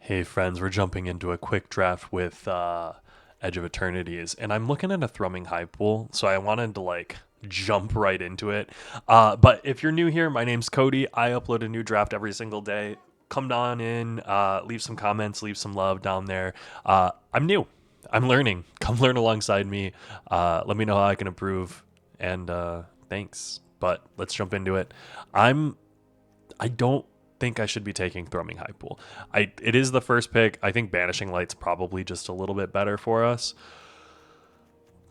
Hey friends, we're jumping into a quick draft with Edge of Eternities, and I'm looking at a thrumming high pool, so I wanted to jump right into it. But if you're new here, my name's Cody. I upload a new draft every single day. Come on in, leave some comments, leave some love down there. I'm new. I'm learning. Come learn alongside me. Let me know how I can improve, and thanks. But let's jump into it. I don't think I should be taking Thrumming High Pool. It is the first pick. I think Banishing Light's probably just a little bit better for us.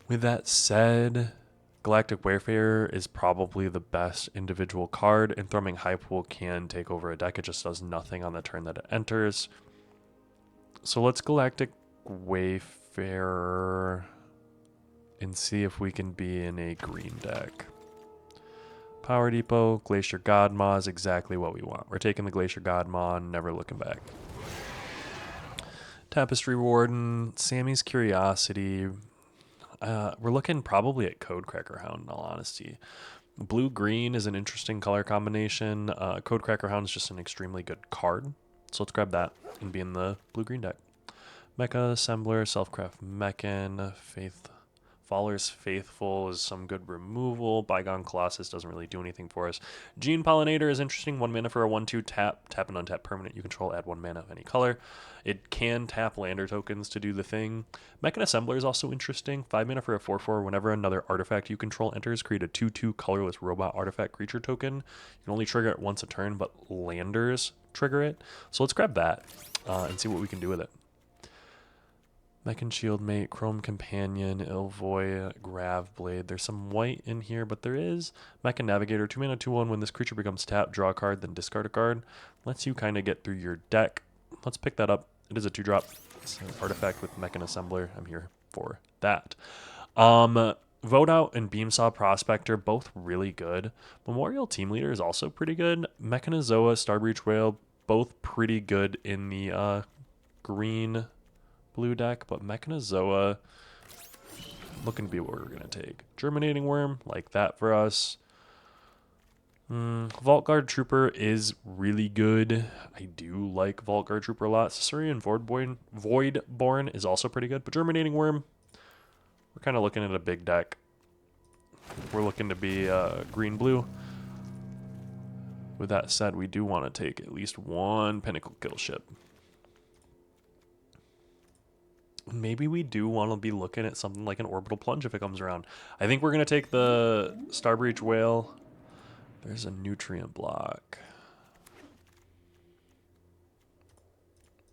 With that said, Galactic Wayfarer is probably the best individual card, and Thrumming High Pool can take over a deck. It just does nothing on the turn that it enters. So let's Galactic Wayfarer and see if we can be in a green deck. Power Depot, Glacier GODmaw is exactly what we want. We're taking the Glacier GODmaw and never looking back. Tapestry Warden, Sammy's Curiosity. We're looking probably at Codecracker Hound, in all honesty. Blue-green is an interesting color combination. Codecracker Hound is just an extremely good card. So let's grab that and be in the blue-green deck. Mecha Assembler, Selfcraft Mechan, Faller's Faithful is some good removal. Bygone Colossus doesn't really do anything for us. Gene Pollinator is interesting. 1 mana for a 1/2 tap. Tap an untap permanent you control. Add 1 mana of any color. It can tap lander tokens to do the thing. Mechan Assembler is also interesting. 5 mana for a 4/4. Whenever another artifact you control enters, create a 2/2 colorless robot artifact creature token. You can only trigger it once a turn, but landers trigger it. So let's grab that and see what we can do with it. Mechan Shieldmate, Chrome Companion, Ilvoy, Gravblade. There's some white in here, but there is Mechan Navigator. 2 mana, 2/1. When this creature becomes tapped, draw a card, then discard a card. Lets you kind of get through your deck. Let's pick that up. It is a 2-drop. It's an artifact with Mechan Assembler. I'm here for that. Vote Out and Beamsaw Prospector, both really good. Memorial Team Leader is also pretty good. Mechanizoa, Starbreach Whale, both pretty good in the green blue deck, but Mechanizoa looking to be what we're going to take. Germinating Worm, like that for us. Vault Guard Trooper is really good. I do like Vault Guard Trooper a lot. Caesarian Voidborn is also pretty good, but Germinating Worm, we're kind of looking at a big deck. We're looking to be green-blue. With that said, we do want to take at least one Pinnacle Kill ship. Maybe we do want to be looking at something like an Orbital Plunge if it comes around. I think we're going to take the Starbreach Whale. There's a Nutrient Block.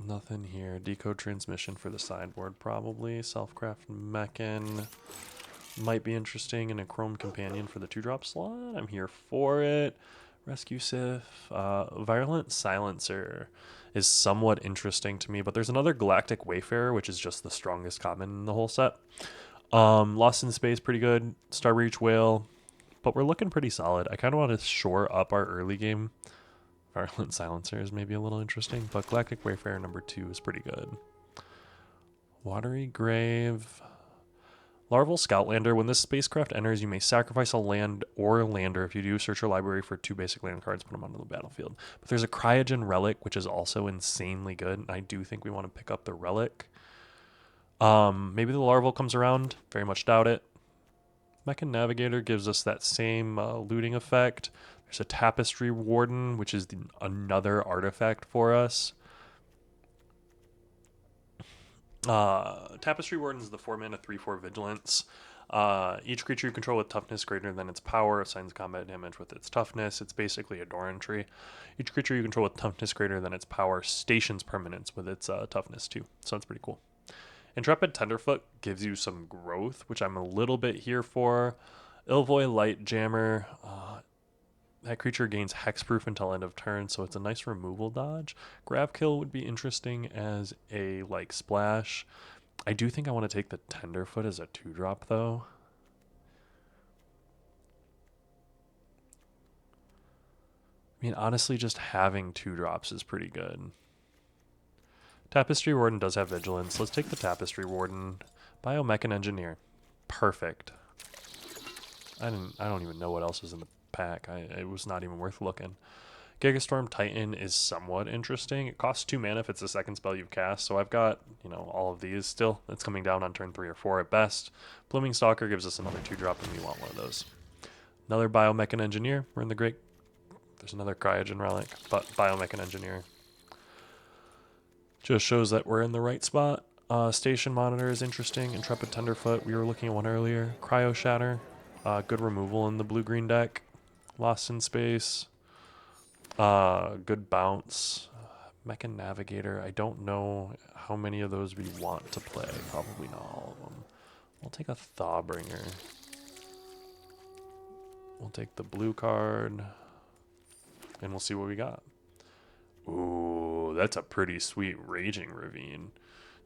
Nothing here. Decode Transmission for the sideboard, probably. Selfcraft Mechan might be interesting, and a Chrome Companion for the 2-drop slot. I'm here for it. Rescue Sif. Virulent Silencer is somewhat interesting to me, but there's another Galactic Wayfarer, which is just the strongest common in the whole set. Lost in Space, pretty good. Starbreach Whale, but we're looking pretty solid. I kind of want to shore up our early game. Virulent Silencer is maybe a little interesting, but Galactic Wayfarer number 2 is pretty good. Watery Grave. Larval Scoutlander. When this spacecraft enters, you may sacrifice a land or a lander. If you do, search your library for 2 basic land cards, put them onto the battlefield. But there's a Cryogen Relic, which is also insanely good, and I do think we want to pick up the Relic. Maybe the Larval comes around. Very much doubt it. Mechan Navigator gives us that same looting effect. There's a Tapestry Warden, which is another artifact for us. Tapestry Warden is the 4 mana 3/4 vigilance. Each creature you control with toughness greater than its power assigns combat damage with its toughness. It's basically a Doran tree. Each creature you control with toughness greater than its power stations permanents with its toughness too. So that's pretty cool. Intrepid Tenderfoot gives you some growth, which I'm a little bit here for. Ilvoy Lightjammer. That creature gains hexproof until end of turn, so it's a nice removal dodge. Gravkill would be interesting as a splash. I do think I want to take the Tenderfoot as a 2-drop though. I mean, honestly, just having 2-drops is pretty good. Tapestry Warden does have vigilance. Let's take the Tapestry Warden. Biomechan Engineer. Perfect. I don't even know what else is in the pack. It was not even worth looking. Gigastorm Titan is somewhat interesting. It costs 2 mana if it's the second spell you've cast, so I've got, all of these still. It's coming down on turn 3 or 4 at best. Blooming Stalker gives us another 2-drop, and we want one of those. Another Biomechan Engineer. We're in the great... There's another Cryogen Relic, but Biomechan Engineer. Just shows that we're in the right spot. Station Monitor is interesting. Intrepid Tenderfoot, we were looking at one earlier. Cryo Shatter, good removal in the blue-green deck. Lost in Space. Good bounce. Mechan Navigator. I don't know how many of those we want to play. Probably not all of them. We'll take a Thawbringer. We'll take the blue card. And we'll see what we got. Ooh, that's a pretty sweet Raging Ravine.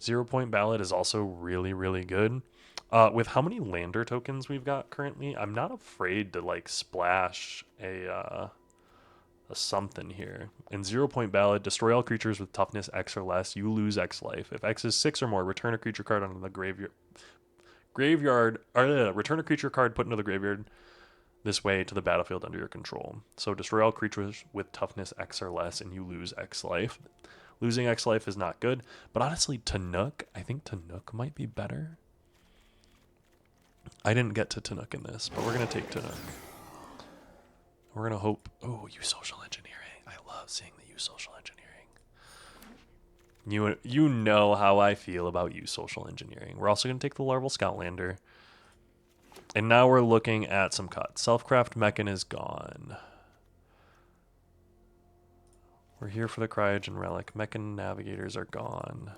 0-point Ballad is also really, really good. With how many lander tokens we've got currently, I'm not afraid to like splash a something here. In 0-point Ballad, destroy all creatures with toughness X or less. You lose X life. If X is 6 or more, return a creature card onto the return a creature card put into the graveyard this way to the battlefield under your control. So destroy all creatures with toughness X or less, and you lose X life. Losing X life is not good, but honestly, Tanook, I think Tanook might be better. I didn't get to Tanook in this, but we're going to take Tanook. We're going to hope... Oh, you social engineering. I love seeing the you social engineering. You know how I feel about you social engineering. We're also going to take the Larval Scoutlander. And now we're looking at some cuts. Selfcraft Mechan is gone. We're here for the Cryogen Relic. Mechan Navigators are gone.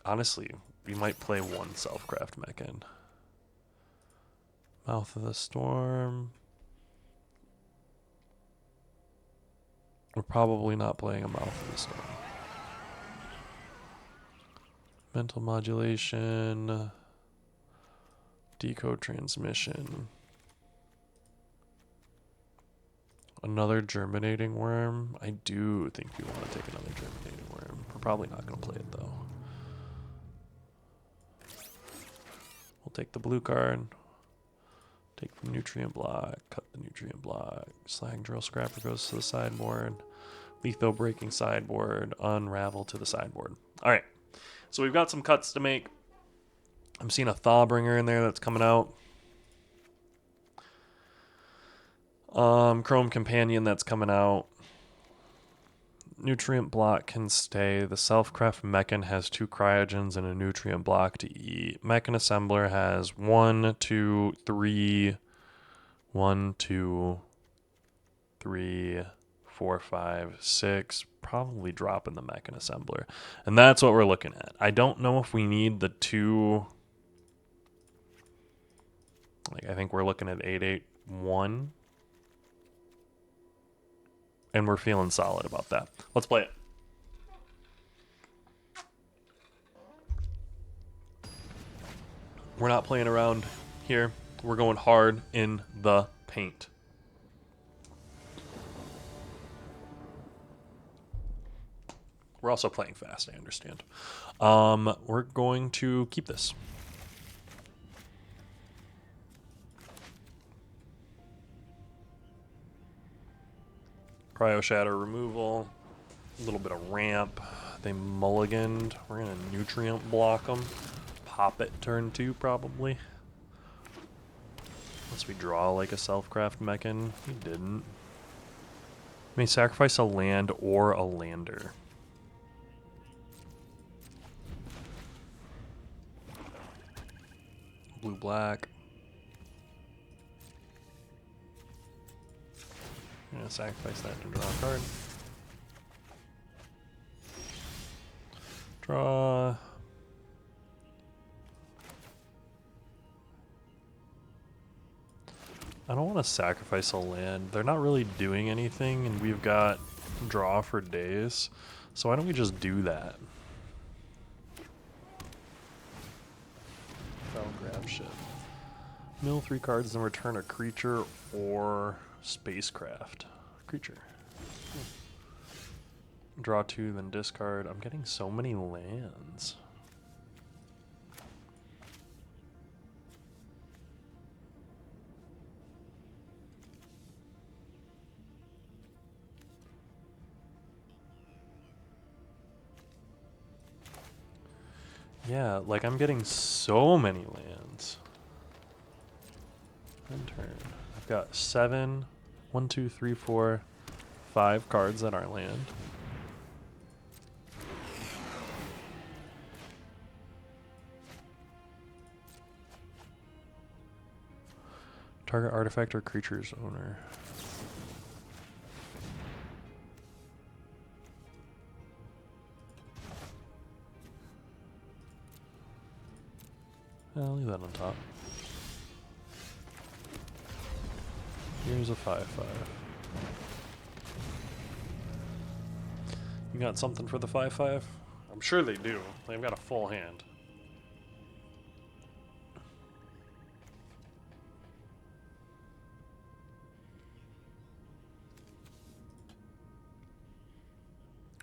Honestly, we might play one Selfcraft Mechan. Mouth of the Storm. We're probably not playing a Mouth of the Storm. Mental Modulation. Decode Transmission. Another Germinating Worm. I do think we want to take another Germinating Worm. We're probably not going to play it, though. We'll take the blue card. Take the Nutrient Block. Cut the Nutrient Block. Slag Drill Scrapper goes to the sideboard. Letho Breaking sideboard. Unravel to the sideboard. All right. So we've got some cuts to make. I'm seeing a Thawbringer in there that's coming out. Chrome Companion that's coming out. Nutrient Block can stay. The Selfcraft Mechan has 2 Cryogens and a Nutrient Block to eat. Mechan Assembler has 1, 2, 3, 1, 2, 3, 4, 5, 6. Probably dropping the Mechan Assembler. And that's what we're looking at. I don't know if we need the 2... I think we're looking at 8-8-1. And we're feeling solid about that. Let's play it. We're not playing around here. We're going hard in the paint. We're also playing fast, I understand. We're going to keep this. Cryo Shatter removal, a little bit of ramp. They mulliganed. We're going to Nutrient Block them. Pop it turn 2 probably. Unless we draw like a Selfcraft Mechan. We didn't. May sacrifice a land or a lander. Blue-black. I'm going to sacrifice that to draw a card. Draw. I don't want to sacrifice a land. They're not really doing anything, and we've got draw for days. So why don't we just do that? I'll grab shit. Mill 3 cards, then return a creature or spacecraft. Creature. Draw 2, then discard. I'm getting so many lands. Yeah, like I'm getting so many lands. End turn. I've got 7, 1, 2, 3, 4, 5 cards that are land. Target artifact or creature's owner. I'll leave that on top. Here's a 5/5. You got something for the 5/5? I'm sure they do. They've got a full hand.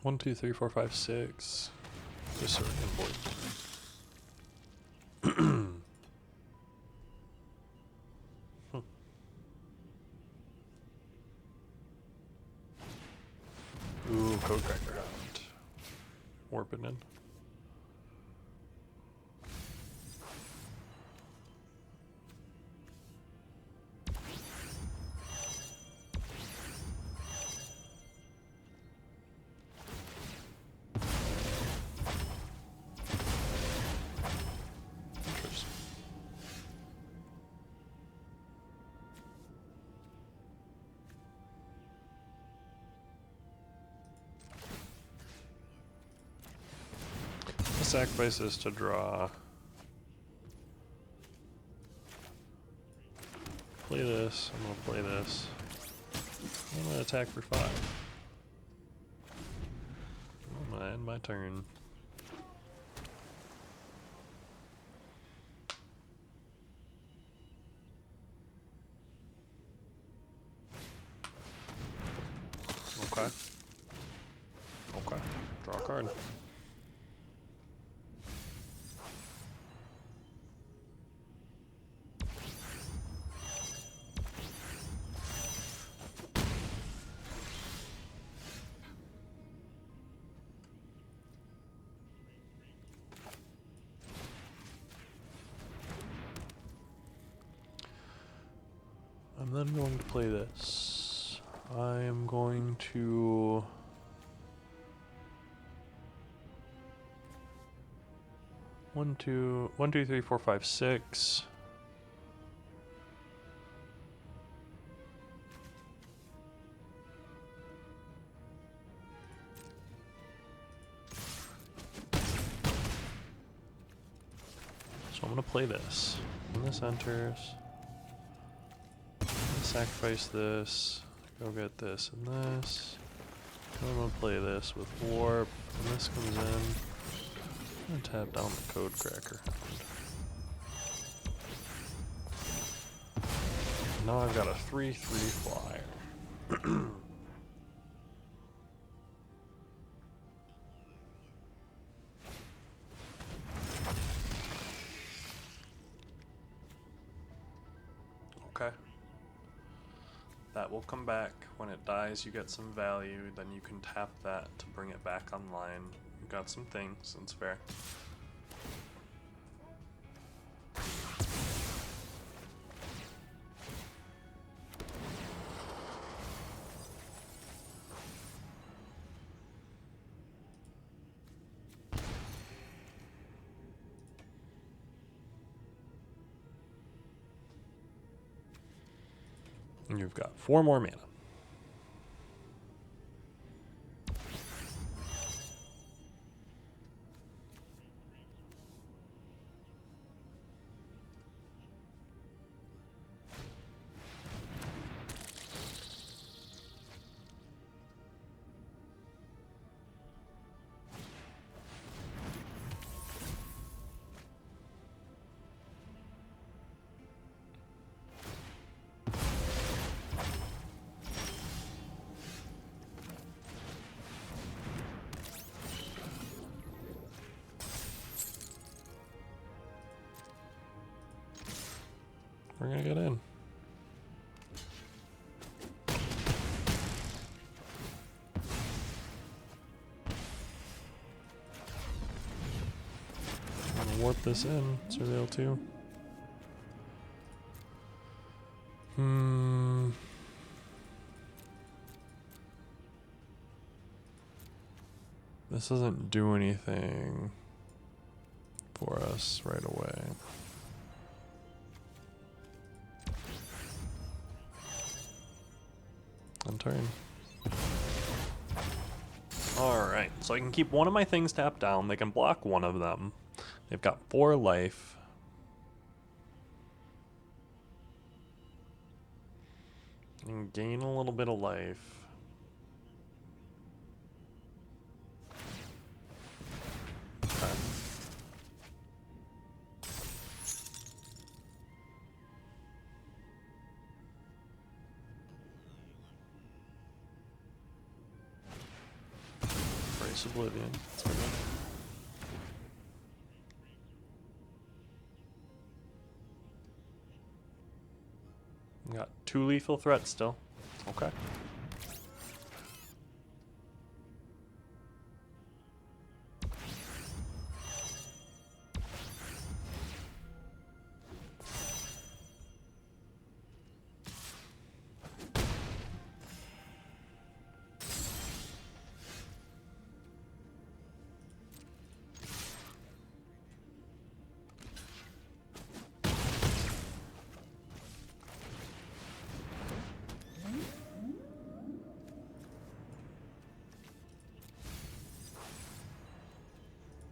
One, two, three, four, five, six. Just so we can avoid. Ooh, Codecracker Hound. Warping in. Interesting. Sacrifice this to draw. Play this. I'm gonna play this. I'm gonna attack for 5. I'm gonna end my turn. Okay. Okay. Draw a card. I'm then going to play this. I am going to... One, two, 3, 4, 5, 6. So I'm gonna play this. When this enters, sacrifice this, go get this and this. I'm gonna play this with warp, and this comes in. I'm gonna tap down the Codecracker. Now I've got a 3/3 flyer. Okay. That will come back. When it dies, you get some value. Then you can tap that to bring it back online. You got some things, it's fair. And you've got 4 more mana. We're gonna get in. I'm gonna warp this in. Surveil 2. This doesn't do anything for us right away. On turn. Alright, so I can keep one of my things tapped down. They can block one of them. They've got 4 life. And gain a little bit of life. Okay. Brace Oblivion. That's what we got 2 lethal threats still. Okay.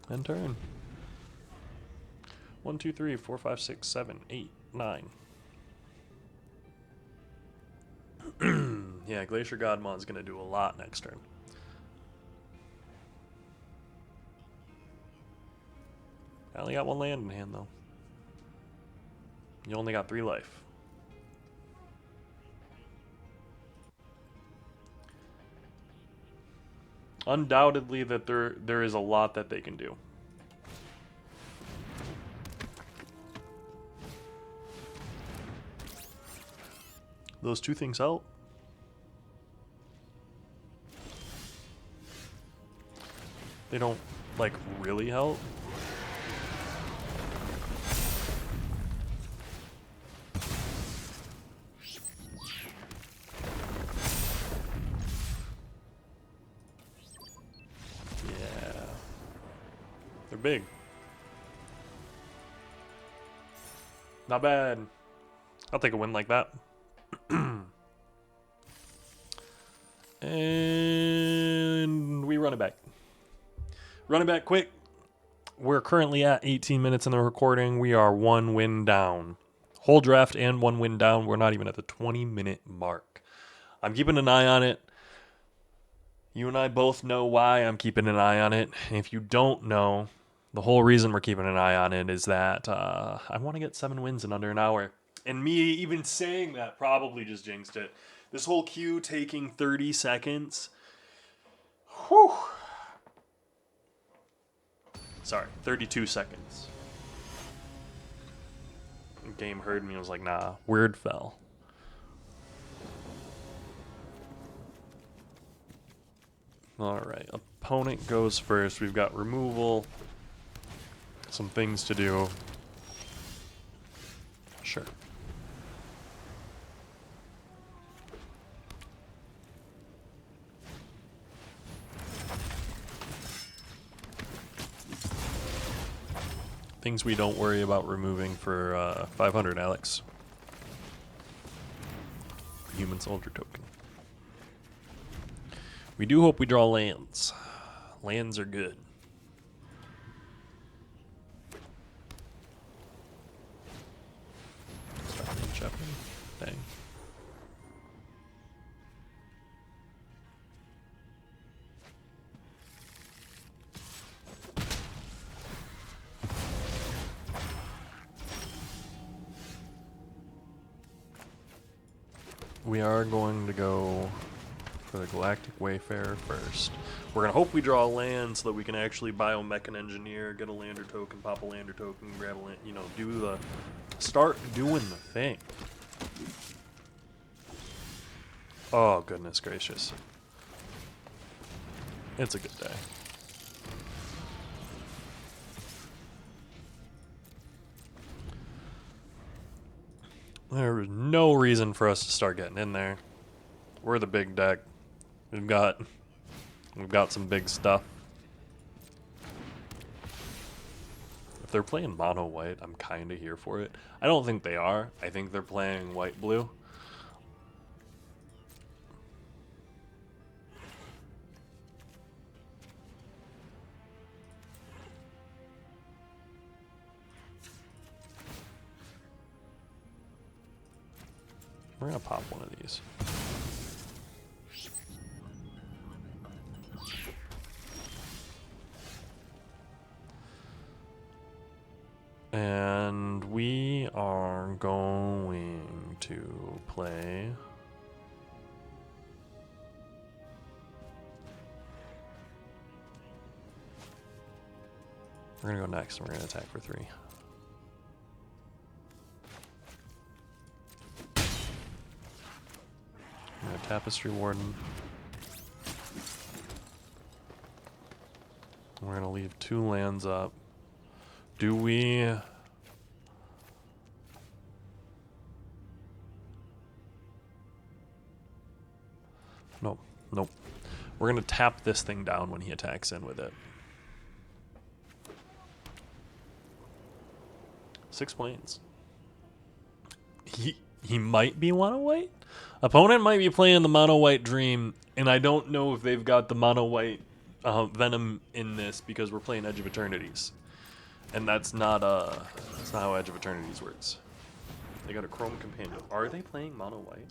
End turn. 1, 2, 3, 4, 5, 6, 7, 8, 9. Yeah, Glacier GODmaw is going to do a lot next turn. I only got 1 land in hand, though. You only got 3 life. Undoubtedly that there is a lot that they can do. Those 2 things help. They don't, like, really help. Big. Not bad. I'll take a win like that. And we run it back. Run it back quick. We're currently at 18 minutes in the recording. We are 1 win down. Whole draft and 1 win down. We're not even at the 20-minute mark. I'm keeping an eye on it. You and I both know why I'm keeping an eye on it. And if you don't know, the whole reason we're keeping an eye on it is that I want to get 7 wins in under an hour. And me even saying that probably just jinxed it. This whole queue taking 30 seconds. Whew. Sorry, 32 seconds. The game heard me and was like, nah, word fell. Alright, opponent goes first. We've got removal. Some things to do. Sure. Things we don't worry about removing for 500, Alex. Human soldier token. We do hope we draw lands. Lands are good. Dang. We are going to go for the Galactic Wayfarer first. We're going to hope we draw a land so that we can actually biomech an engineer, get a lander token, pop a lander token, grab a land, you know, do Start doing the thing. Oh, goodness gracious. It's a good day. There was no reason for us to start getting in there. We're the big deck. We've got some big stuff. If they're playing mono white, I'm kind of here for it. I don't think they are. I think they're playing white blue. We're gonna pop one of these. And we are going to play we're gonna go next and we're gonna attack for 3. We're gonna Tapestry Warden. We're gonna leave 2 lands up. Do we... Nope. Nope. We're gonna tap this thing down when he attacks in with it. 6 planes. He might be mono white. Opponent might be playing the mono white Dream, and I don't know if they've got the mono white Venom in this because we're playing Edge of Eternities, and that's not how Edge of Eternities works. They got a Chrome Companion. Are they playing mono white?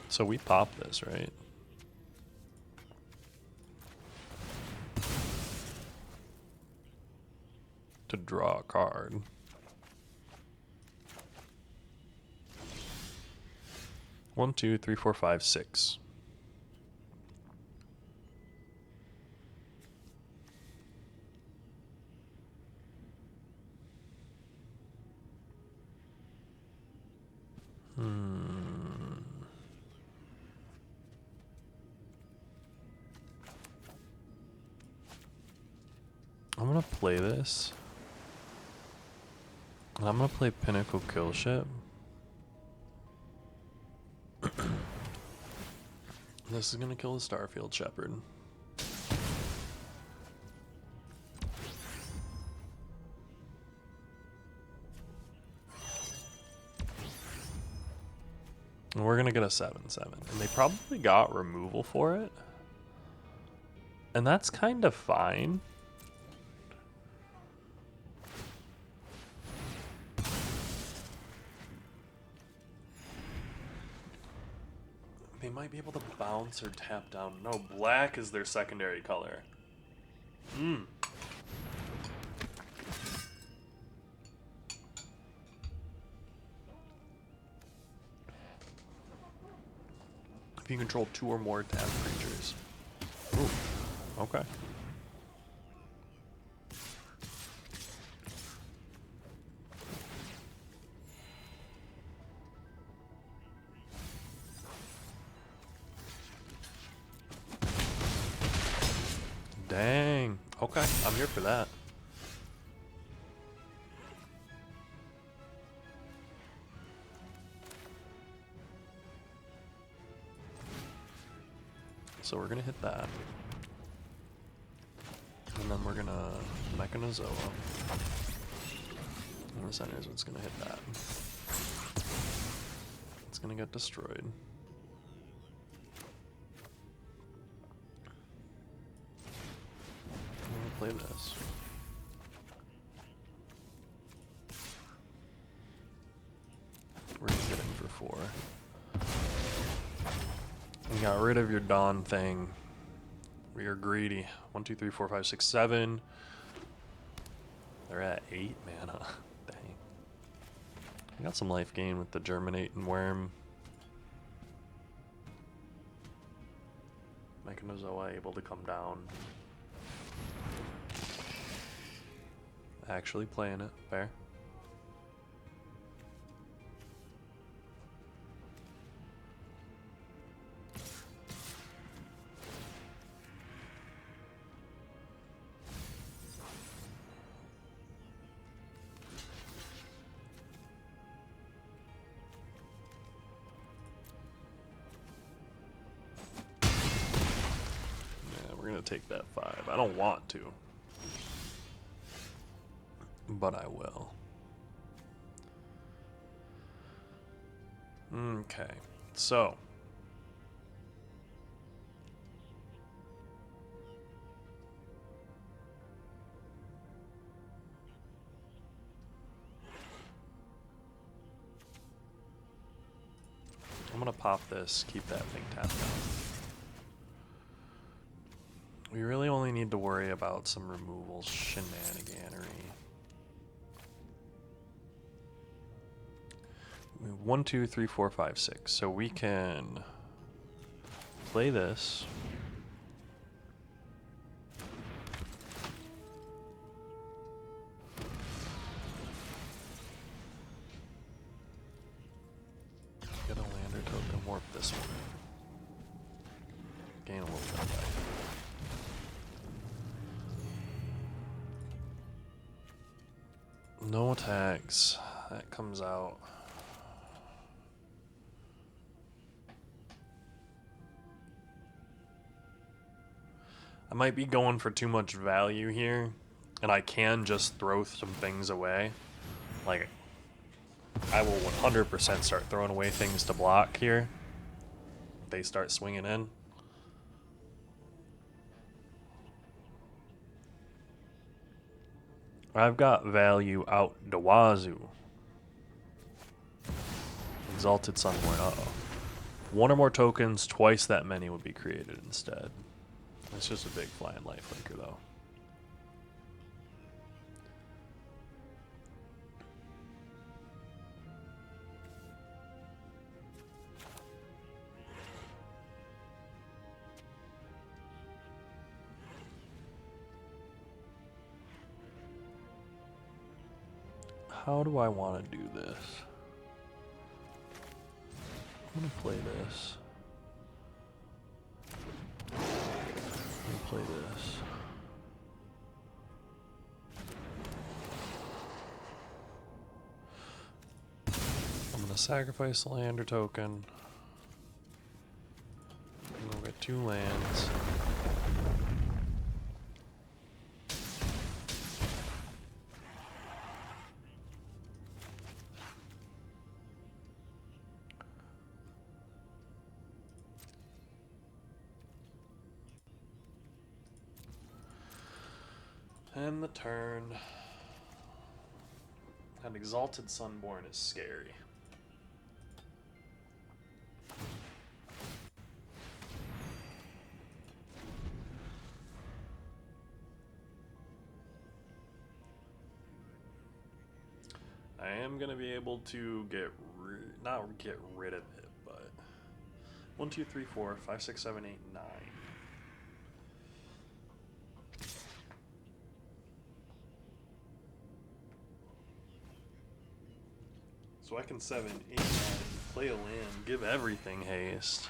So we pop this, right? To draw a card. One, two, three, four, five, 6. I'm gonna play this. And I'm gonna play Pinnacle Killship. This is gonna kill the Starfield Shepherd. And we're gonna get a 7/7. And they probably got removal for it. And that's kind of fine. They might be able to bounce or tap down. No, black is their secondary color. If you control 2 or more tapped creatures. Ooh, okay. Dang. Okay, I'm here for that. So we're gonna hit that. And then we're gonna Mechanozoa. In the center is what's gonna hit that. It's gonna get destroyed. Play this. We're gonna get in for 4. You got rid of your Dawn thing. We are greedy. 1, 2, 3, 4, 5, 6, 7. They're at 8 mana. Dang. I got some life gain with the Germinate and Worm. Mechanozoa able to come down. Actually playing it. Fair. We're gonna take that 5. I don't want to, but I will. Okay, so I'm gonna pop this, keep that thing tapped down. We really only need to worry about some removal shenaniganery. 1, 2, 3, 4, 5, 6. So we can play this. Get a lander token, warp this one. Gain a little bit of life. No attacks. That comes out. I might be going for too much value here, and I can just throw some things away. Like, I will 100% start throwing away things to block here. If they start swinging in. I've got value out the wazoo. Exalted Sunborn, uh-oh. 1 or more tokens, twice that many would be created instead. It's just a big flying lifelinker, though. How do I want to do this? I'm going to play this. Play this. I'm gonna sacrifice the lander token. We'll get 2 lands. And the turn. That Exalted Sunborn is scary. I am going to be able to not get rid of it, but 1, 2, 3, 4, 5, 6, 7, 8, 9. So I can 7, 8, 9, play a land, give everything haste.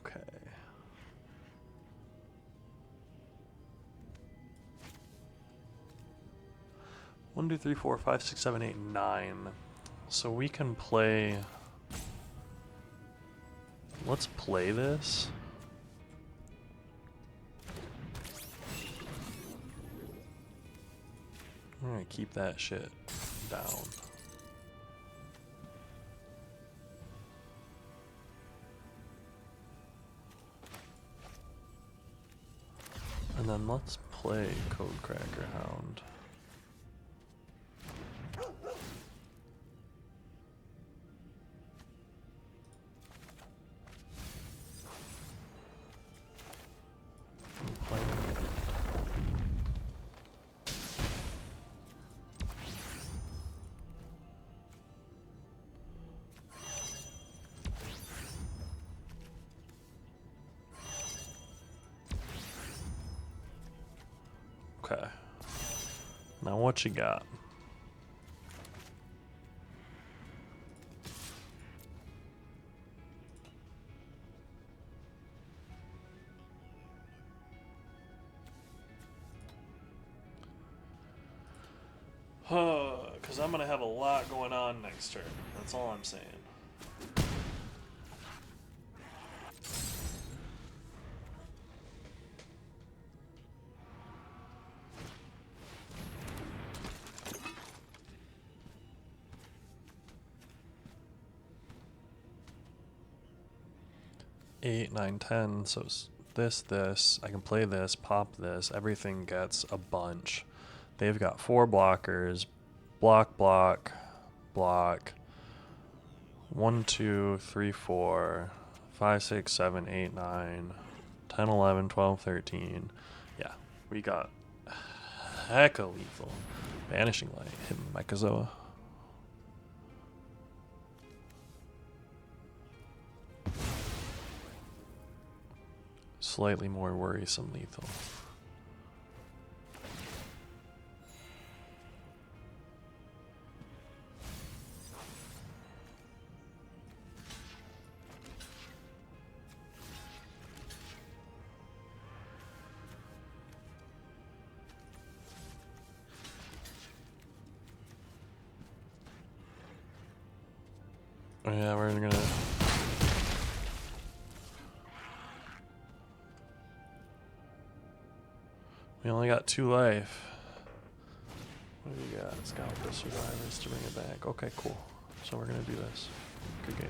Okay. One, 2, 3, 4, 5, 6, 7, 8, 9. So we can play. Let's play this. I'm gonna keep that shit down. And then let's play Codecracker Hound. Okay. Now what you got? Because I'm going to have a lot going on next turn. That's all I'm saying. Eight, nine, 10. So this. I can play this, pop this. Everything gets a bunch. They've got 4 blockers. Block, block, block. 1, 2, 3, 4, 5, 6, 7, 8, 9, 10, 11, 12, 13. Yeah, we got hecka lethal. Vanishing Light hitting Mechazoa. Slightly more worrisome lethal. Yeah, we're gonna... We only got 2 life. What do we got? Scout the survivors to bring it back. Okay, cool. So we're gonna do this. Good game.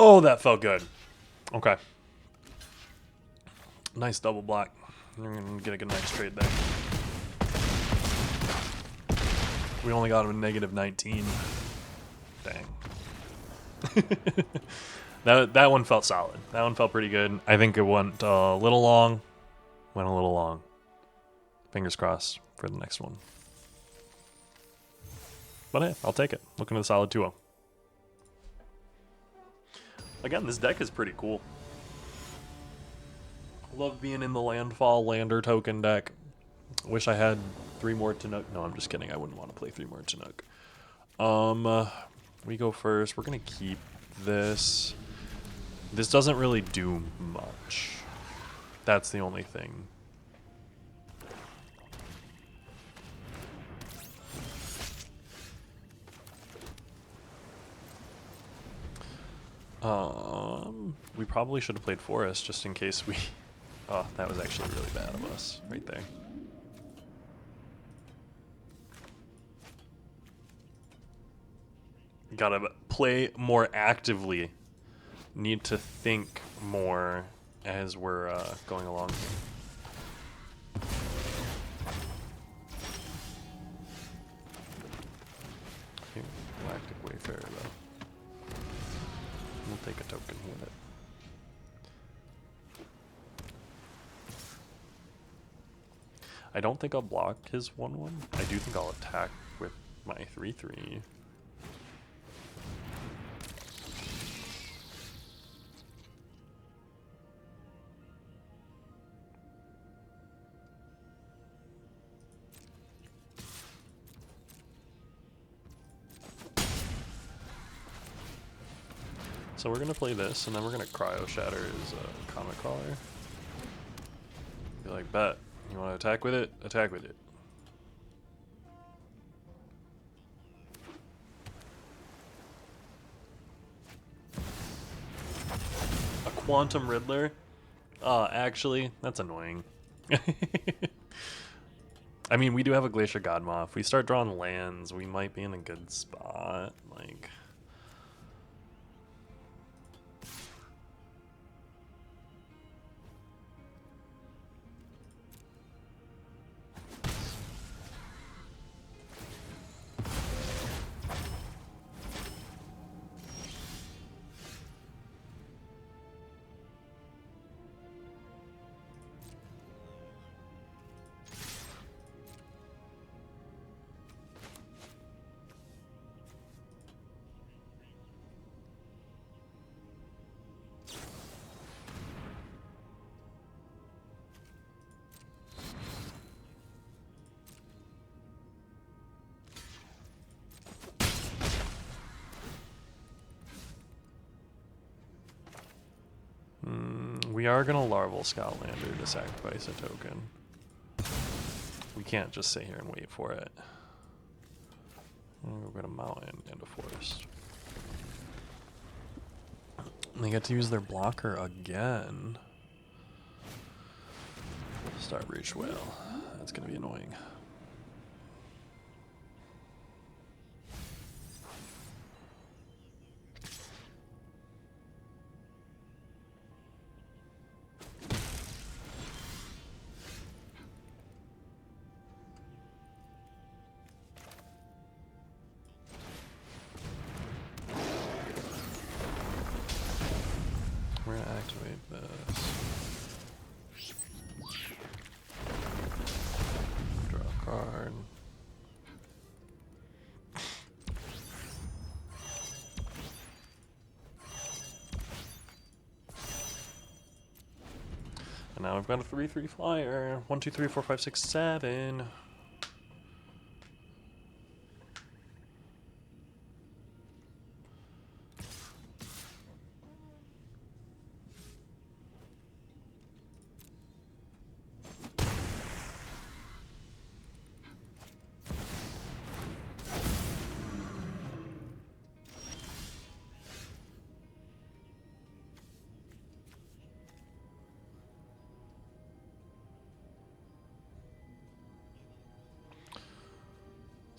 Oh, that felt good. Okay. Nice double block. We're going to get a good nice trade there. We only got him a negative 19. Dang. That one felt solid. That one felt pretty good. I think it went a little long. Went a little long. Fingers crossed for the next one. But hey, I'll take it. Looking at a solid 2-0. Again, this deck is pretty cool. Love being in the landfall lander token deck. Wish I had 3 more Chinook. No, I'm just kidding. I wouldn't want to play 3 more Chinook. We go first. We're going to keep this. This doesn't really do much. That's the only thing. We probably should have played Forest just in case we... Oh, that was actually really bad of us right there. Gotta play more actively. Need to think more as we're going along. Galactic Wayfarer though. We'll take a token with it. I don't think I'll block his 1/1. I do think I'll attack with my 3/3. So we're gonna play this, and then we're gonna Cryo Shatter his Comet Crawler. Be like, bet. You wanna attack with it? Attack with it. A Quantum Riddler? Actually, that's annoying. I mean, we do have a Glacier GODmaw. If we start drawing lands, we might be in a good spot. Like... we are going to Larval Scoutlander to sacrifice a token. We can't just sit here and wait for it. I'm going to go get a mountain and a forest. And they get to use their blocker again. Start Breach Whale. That's going to be annoying. We're going to activate this. Draw a card. And now I've got a 3/3 flyer. 1, 2, 3, 4, 5, 6, 7.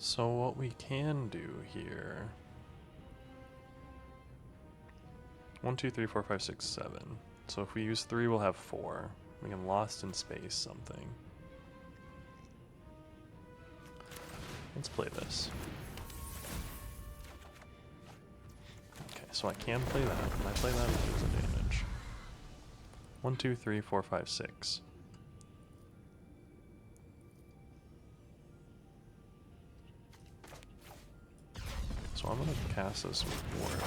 So what we can do here, 1, 2, 3, 4, 5, 6, 7. So if we use 3, we'll have 4. We can Lost in Space something. Let's play this. Okay, so I can play that. When I play that, it deals a damage. 1, 2, 3, 4, 5, 6. So I'm going to cast this with Warp.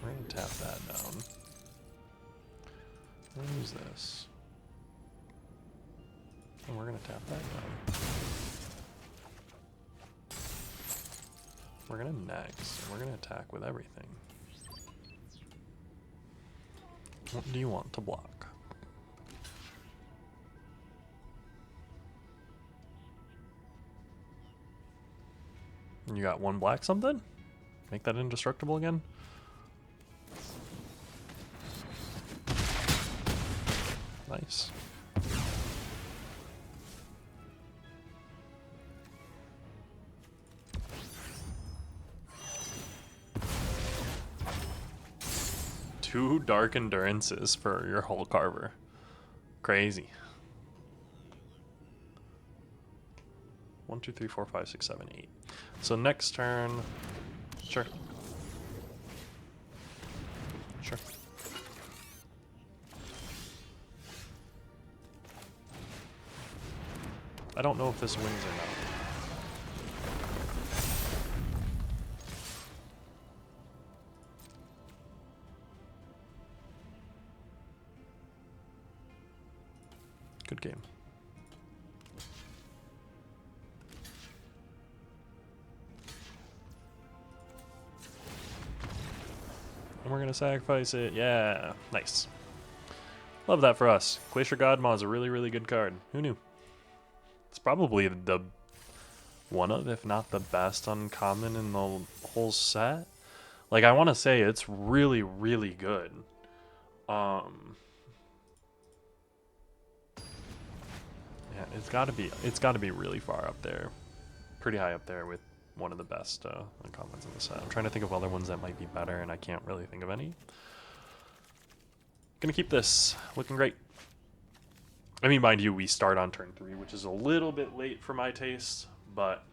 We're going to tap that down. We're going to use this. And we're going to tap that down. We're going to next, and we're going to attack with everything. What do you want to block? You got 1 black something? Make that indestructible again? Nice. Two Dark Endurances for your Hull Carver. Crazy. 1, 2, 3, 4, 5, 6, 7, 8. So next turn, sure. Sure. I don't know if this wins or not. Good game. And we're going to sacrifice it. Yeah, nice. Love that for us. Glacier GODmaw is a really, really good card. Who knew? It's probably the one of, if not the best uncommon in the whole set. Like, I want to say it's really, really good. Yeah, it's got to be really far up there. Pretty high up there with one of the best uncommons in the set. I'm trying to think of other ones that might be better, and I can't really think of any. Gonna keep this. Looking great. I mean, mind you, we start on turn 3, which is a little bit late for my taste, but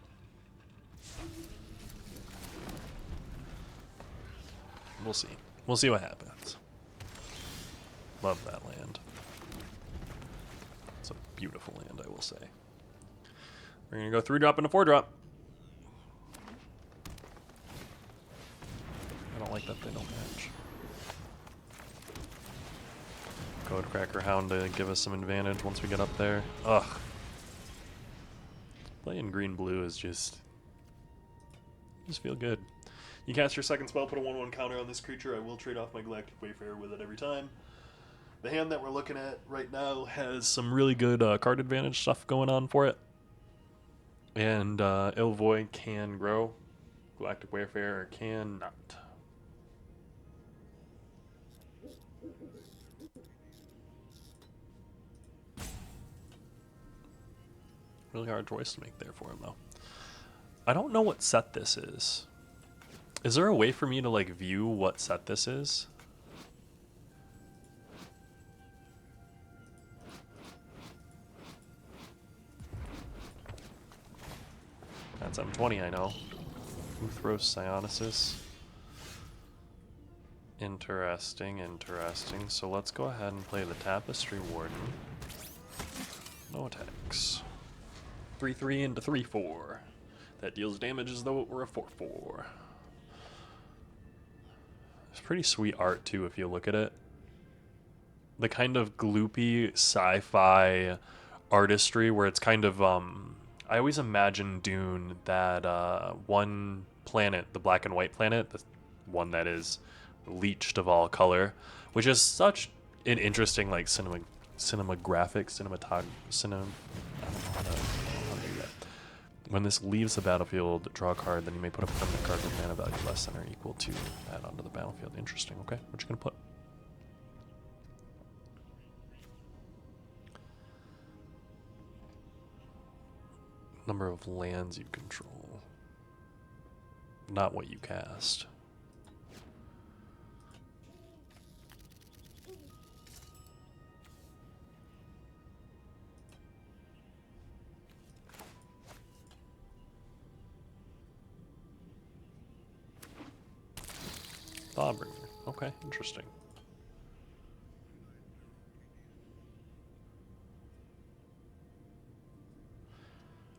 we'll see. We'll see what happens. Love that land. It's a beautiful land, I will say. We're gonna go 3-drop into 4-drop. I don't like that they don't match. Codecracker Hound to give us some advantage once we get up there. Ugh. Playing green-blue is just feel good. You cast your second spell, put a 1/1 counter on this creature. I will trade off my Galactic Wayfarer with it every time. The hand that we're looking at right now has some really good card advantage stuff going on for it. And Ilvoy can grow. Galactic Wayfarer cannot. Really hard choice to make there for him, though. I don't know what set this is. Is there a way for me to, like, view what set this is? That's M20, I know. Uthros Psionicis. Interesting, interesting. So let's go ahead and play the Tapestry Warden. No attacks. 3/3 into 3/4. That deals damage as though it were a 4/4. It's pretty sweet art too if you look at it. The kind of gloopy sci-fi artistry where it's kind of I always imagine Dune, that one planet, the black and white planet, the one that is leached of all color, which is such an interesting like cinematographic I don't know how to do that. When this leaves the battlefield, draw a card, then you may put a permanent card with mana value less than or equal to that onto the battlefield. Interesting. Okay, what you gonna put? Number of lands you control, not what you cast. Thawbringer. Okay, interesting.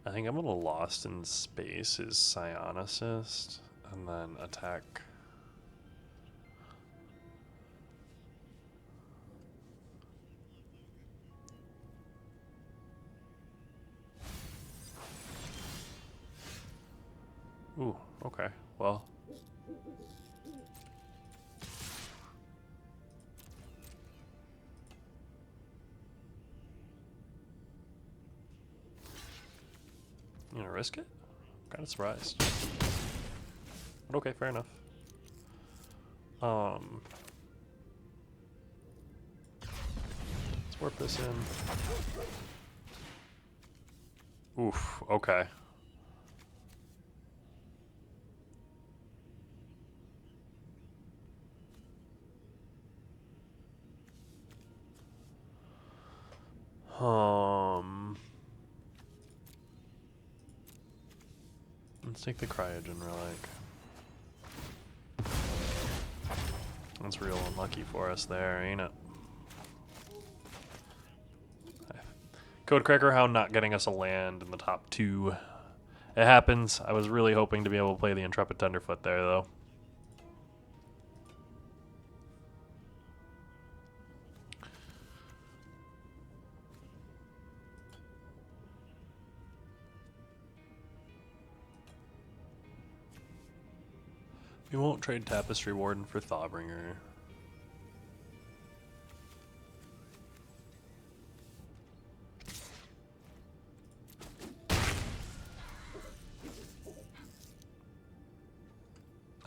I think I'm a little lost in space is Psionicist, and then attack. Ooh, okay, well. You gonna risk it? Kind of surprised. But okay, fair enough. Let's warp this in. Oof, okay. Let's take the Cryogen Relic. That's real unlucky for us there, ain't it? Codecracker Hound not getting us a land in the top 2. It happens. I was really hoping to be able to play the Intrepid Tenderfoot there, though. He won't trade Tapestry Warden for Thawbringer.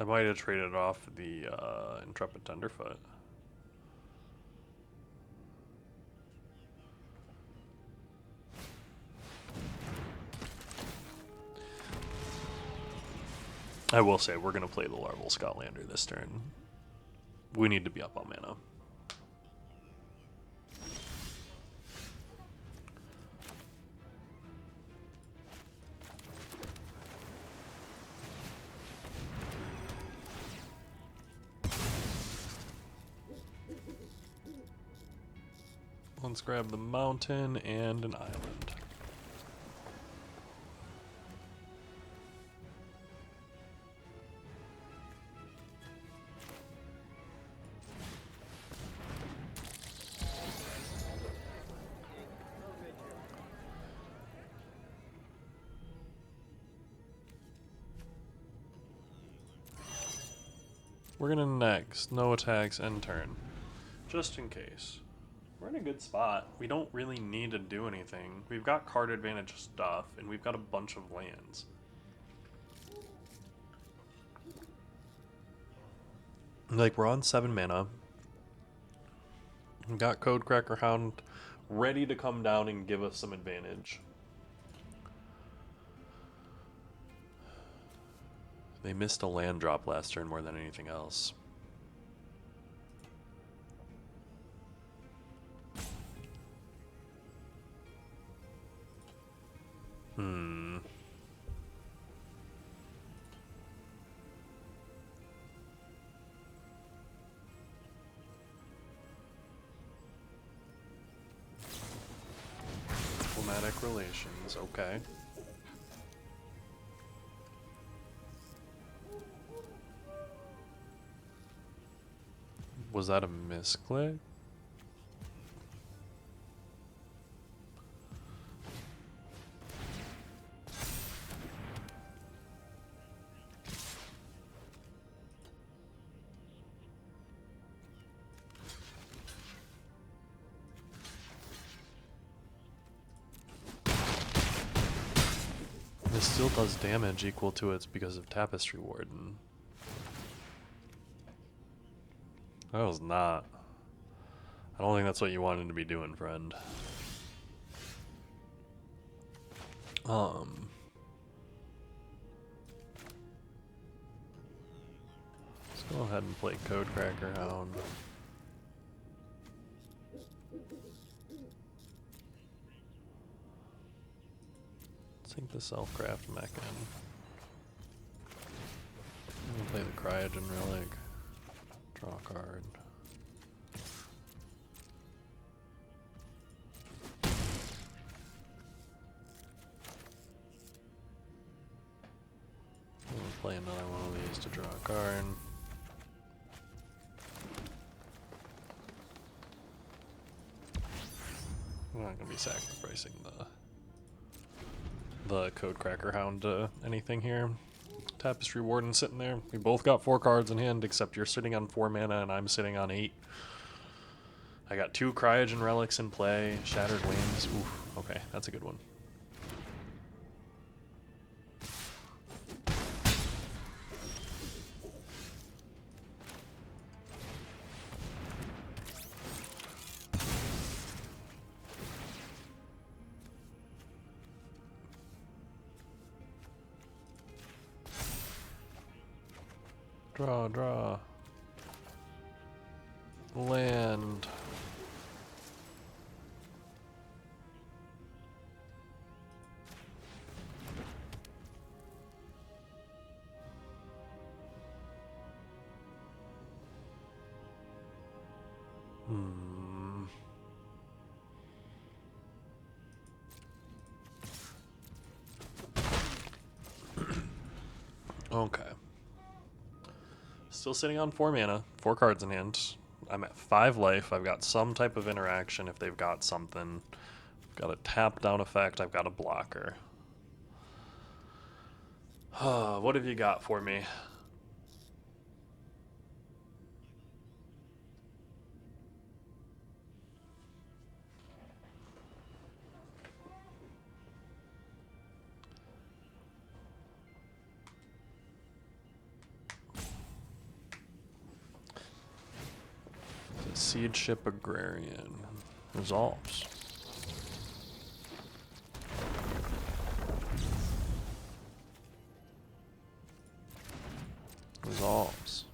I might have traded off the Intrepid Tenderfoot. I will say, we're going to play the Larval Scoutlander this turn. We need to be up on mana. Let's grab the mountain and an island. We're gonna next, no attacks, end turn. Just in case. We're in a good spot. We don't really need to do anything. We've got card advantage stuff, and we've got a bunch of lands. Like, we're on 7 mana. We've got Codecracker Hound ready to come down and give us some advantage. They missed a land drop last turn more than anything else. Diplomatic relations, okay. Was that a misclick? This still does damage equal to it because of Tapestry Warden. That was not. I don't think that's what you wanted to be doing, friend. Let's go ahead and play Codecracker Hound. Sink the Selfcraft mech in. I'm gonna play the Cryogen Relic. Draw a card. I'm gonna play another one of these to draw a card. I'm not gonna be sacrificing the Codecracker Hound to anything here. Tapestry Warden sitting there. We both got 4 cards in hand, except you're sitting on 4 mana and I'm sitting on 8. I got 2 Cryogen Relics in play. Shattered Wings. Oof. Okay, that's a good one. Draw. Land. Okay. Still sitting on 4 mana, 4 cards in hand. I'm at 5 life. I've got some type of interaction if they've got something. I've got a tap down effect. I've got a blocker. What have you got for me? Seed Ship Agrarian. Resolves. Resolves.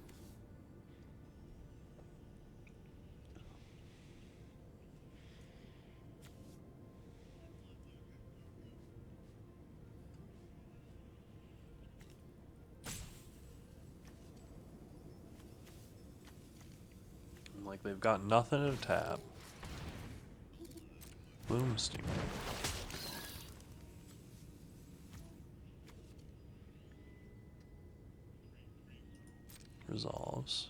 Like they've got nothing to tap. Boom steamer. Resolves.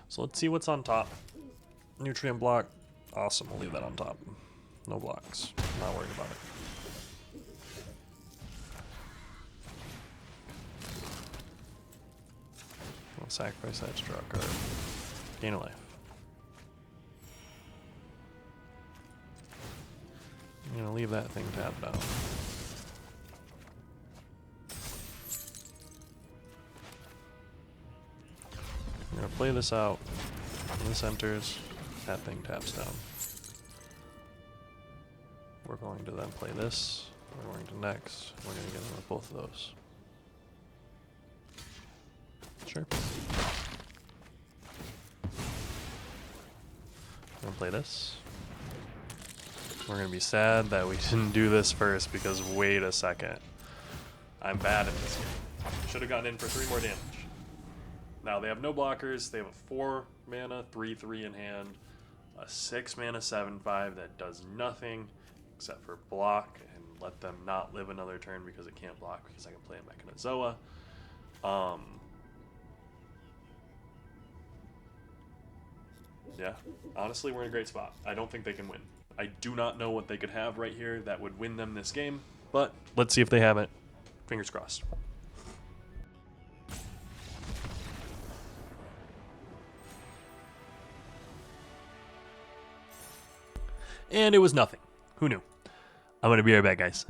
So let's see what's on top. Nutrient block. Awesome, we'll leave that on top. No blocks. Not worried about it. We'll sacrifice that to draw a card. Gain a life. I'm gonna leave that thing tapped down. I'm gonna play this out. When this enters, that thing taps down. We're going to then play this. We're going to next. We're going to get in with both of those. Sure. We're going to play this. We're going to be sad that we didn't do this first because wait a second. I'm bad at this game. Should have gotten in for 3 more damage. Now they have no blockers. They have a 4 mana 3/3 in hand, a 6 mana 7/5 that does nothing except for block and let them not live another turn because it can't block because I can play a Mechanizoa. Yeah, honestly, we're in a great spot. I don't think they can win. I do not know what they could have right here that would win them this game, but let's see if they have it. Fingers crossed. And it was nothing. Who knew? I'm going to be right back, guys.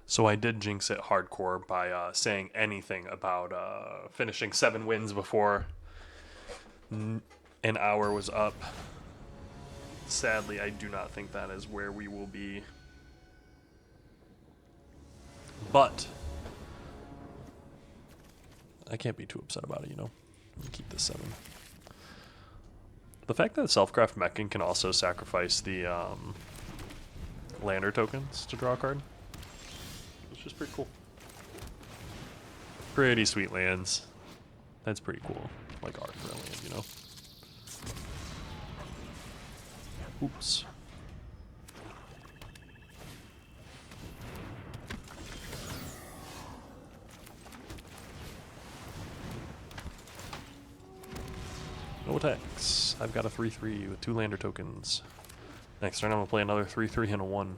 So I did jinx it hardcore by saying anything about finishing 7 wins before an hour was up. Sadly, I do not think that is where we will be. But I can't be too upset about it, you know. Keep this 7. The fact that Selfcraft Mechan can also sacrifice the lander tokens to draw a card, it's just pretty cool. Pretty sweet lands. That's pretty cool. Like art for a land, you know. Oops. No attacks. I've got a 3/3 with 2 lander tokens. Next turn I'm going to play another 3/3 and a 1.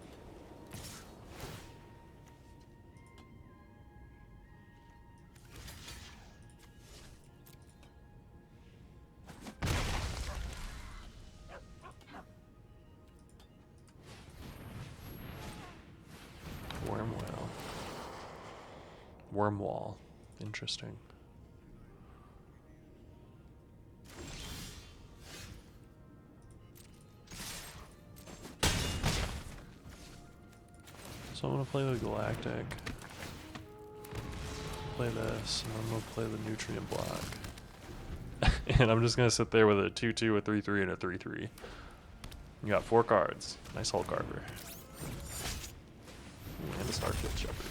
Wormwall. Interesting. So I'm going to play the Galactic, play this, and I'm going to play the Nutrient Block. And I'm just going to sit there with a 2/2, a 3/3, and a 3/3. You got 4 cards. Nice Hull Carver. Ooh, and a Starfield Shepherd.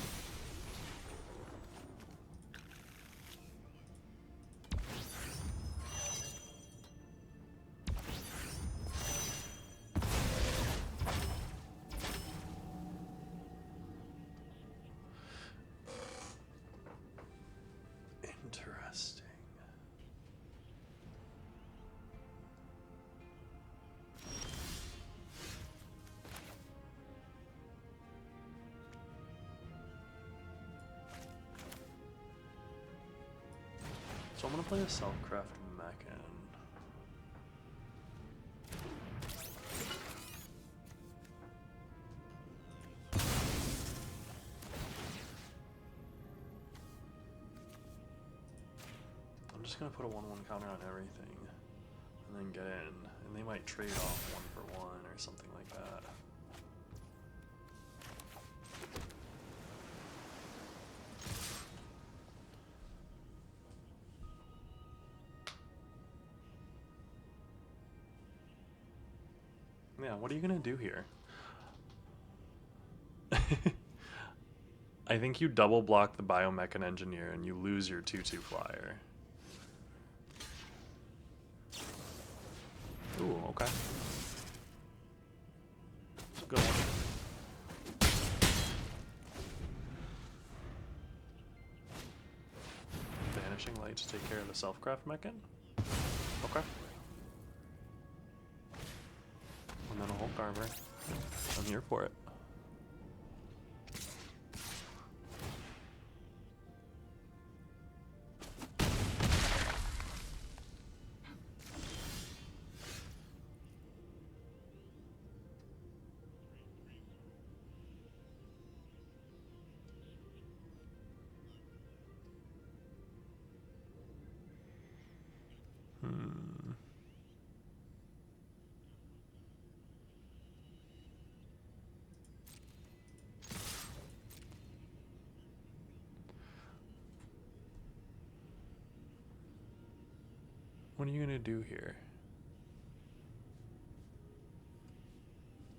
Interesting. So I'm gonna play a Selfcraft Mechan. I'm just gonna put a 1/1 counter on everything and then get in. And they might trade off 1 for 1 or something like that. Yeah, what are you gonna do here? I think you double block the Biomechan Engineer and you lose your 2/2 flyer. Ooh, okay. It's a good one. Vanishing Light to take care of the Selfcraft Mechan? Okay. And then a Hulk Armor. I'm here for it. What are you gonna do here?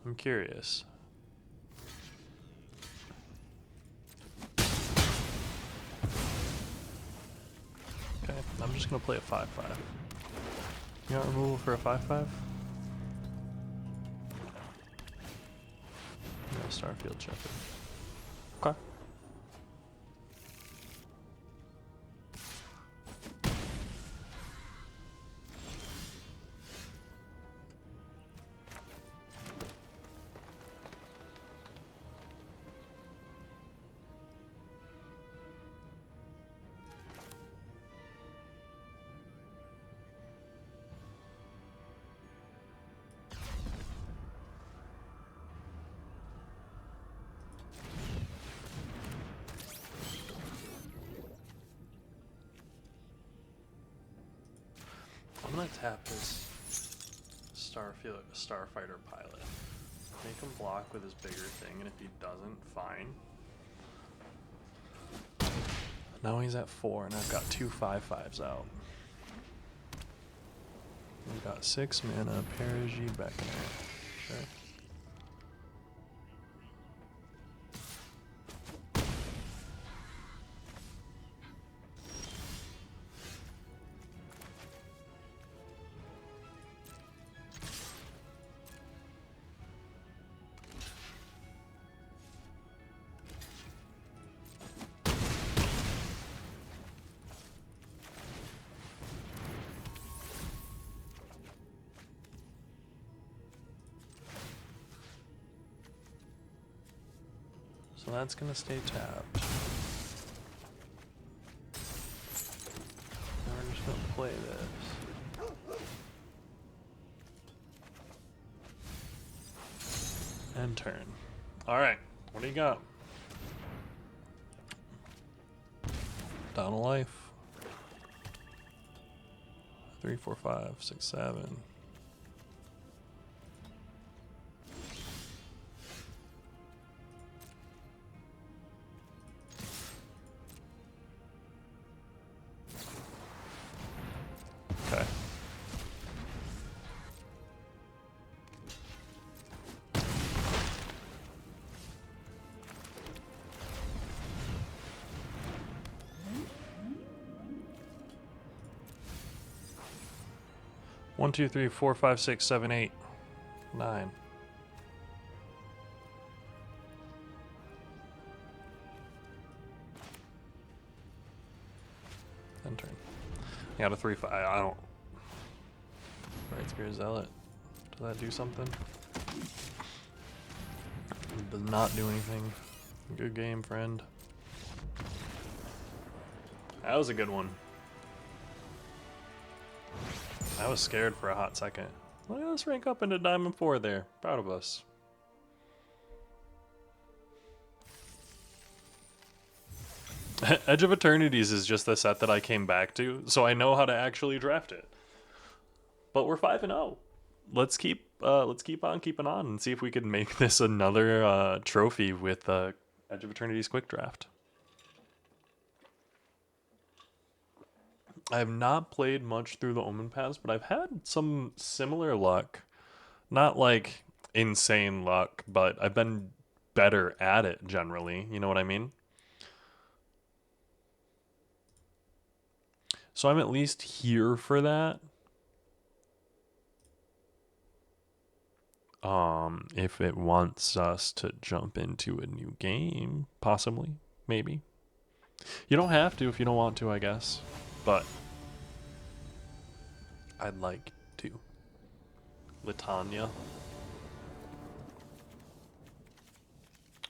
I'm curious. Okay, I'm just gonna play a 5/5. You got removal for a 5/5? No, Starfield Shepherd. Okay. I'm gonna tap this Starfighter Pilot. Make him block with his bigger thing, and if he doesn't, fine. Now he's at 4, and I've got 2 5/5s out. We've got 6 mana, Perigi, Beckoner. Sure. So that's gonna stay tapped. Now we're just gonna play this. And turn. Alright, what do you got? Down a life. 3, 4, 5, 6, 7. Okay. 1, 2, 3, 4, 5, 6, 7, 8, 9. End turn. I got a 3, 5. I don't. Right Spear Zealot. Does that do something? It does not do anything. Good game, friend. That was a good one. I was scared for a hot second. Look at us rank up into Diamond 4 there. Proud of us. Edge of Eternities is just the set that I came back to, so I know how to actually draft it. But we're 5-0. Let's keep on keeping on and see if we can make this another trophy with Edge of Eternities quick draft. I have not played much through the Omen Paths, but I've had some similar luck. Not like insane luck, but I've been better at it generally. You know what I mean? So I'm at least here for that. If it wants us to jump into a new game, possibly, maybe. You don't have to if you don't want to, I guess. But I'd like to. Litania.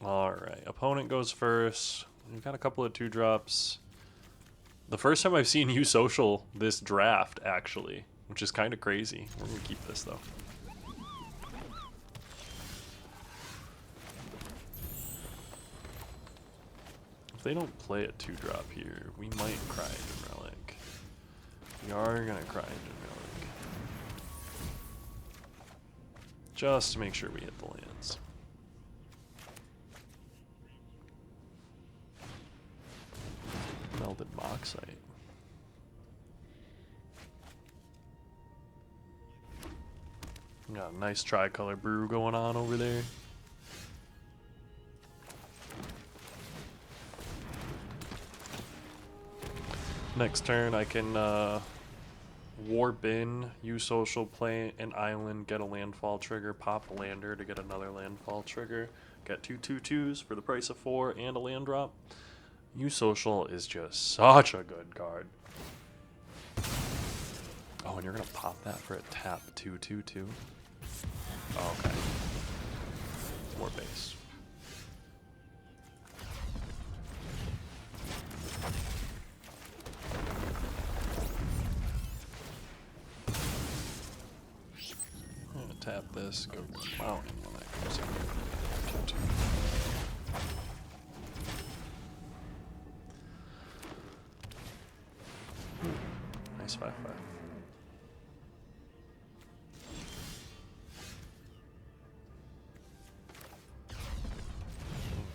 Alright, opponent goes first. We've got a couple of 2-drops. The first time I've seen you social this draft, actually, which is kind of crazy. We're going to keep this, though. If they don't play a 2-drop here, we might Cryogen Relic. We are going to Cryogen Relic. Just to make sure we hit the lands. Melted Moxite. Got a nice tricolor brew going on over there. Next turn I can warp in, use social, play an island, get a landfall trigger, pop a lander to get another landfall trigger, get 2 2/2s for the price of 4 and a land drop. Use social is just such a good card. Oh, and you're gonna pop that for a tap 2/2 too? Oh, okay. More base. I'm gonna tap this, go mountain when that comes in. 2/2. Nice 5/5.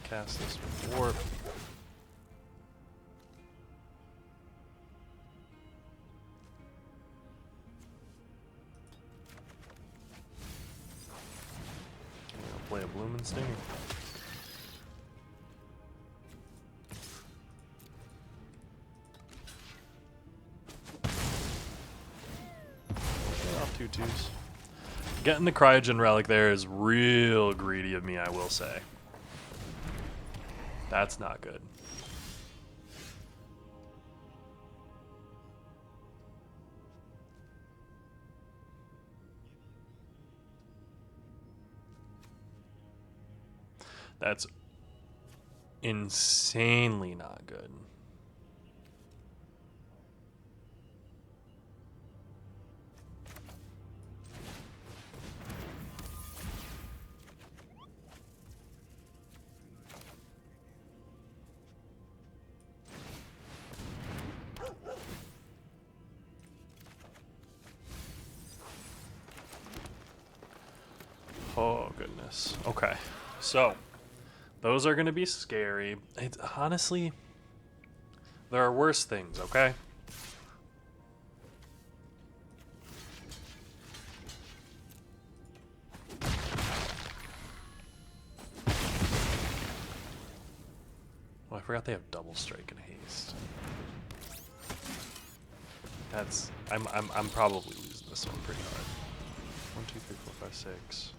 Cast this with warp. I'm gonna play a Bloomin' Stinger. Off 2/2s. Getting the Cryogen Relic there is real greedy of me, I will say. That's not good. That's insanely not good. Oh, goodness. Okay. So, those are going to be scary. It's honestly, there are worse things, okay? Oh, I forgot they have double strike and haste. That's I'm probably losing this one pretty hard. 1, 2, 3, 4, 5, 6.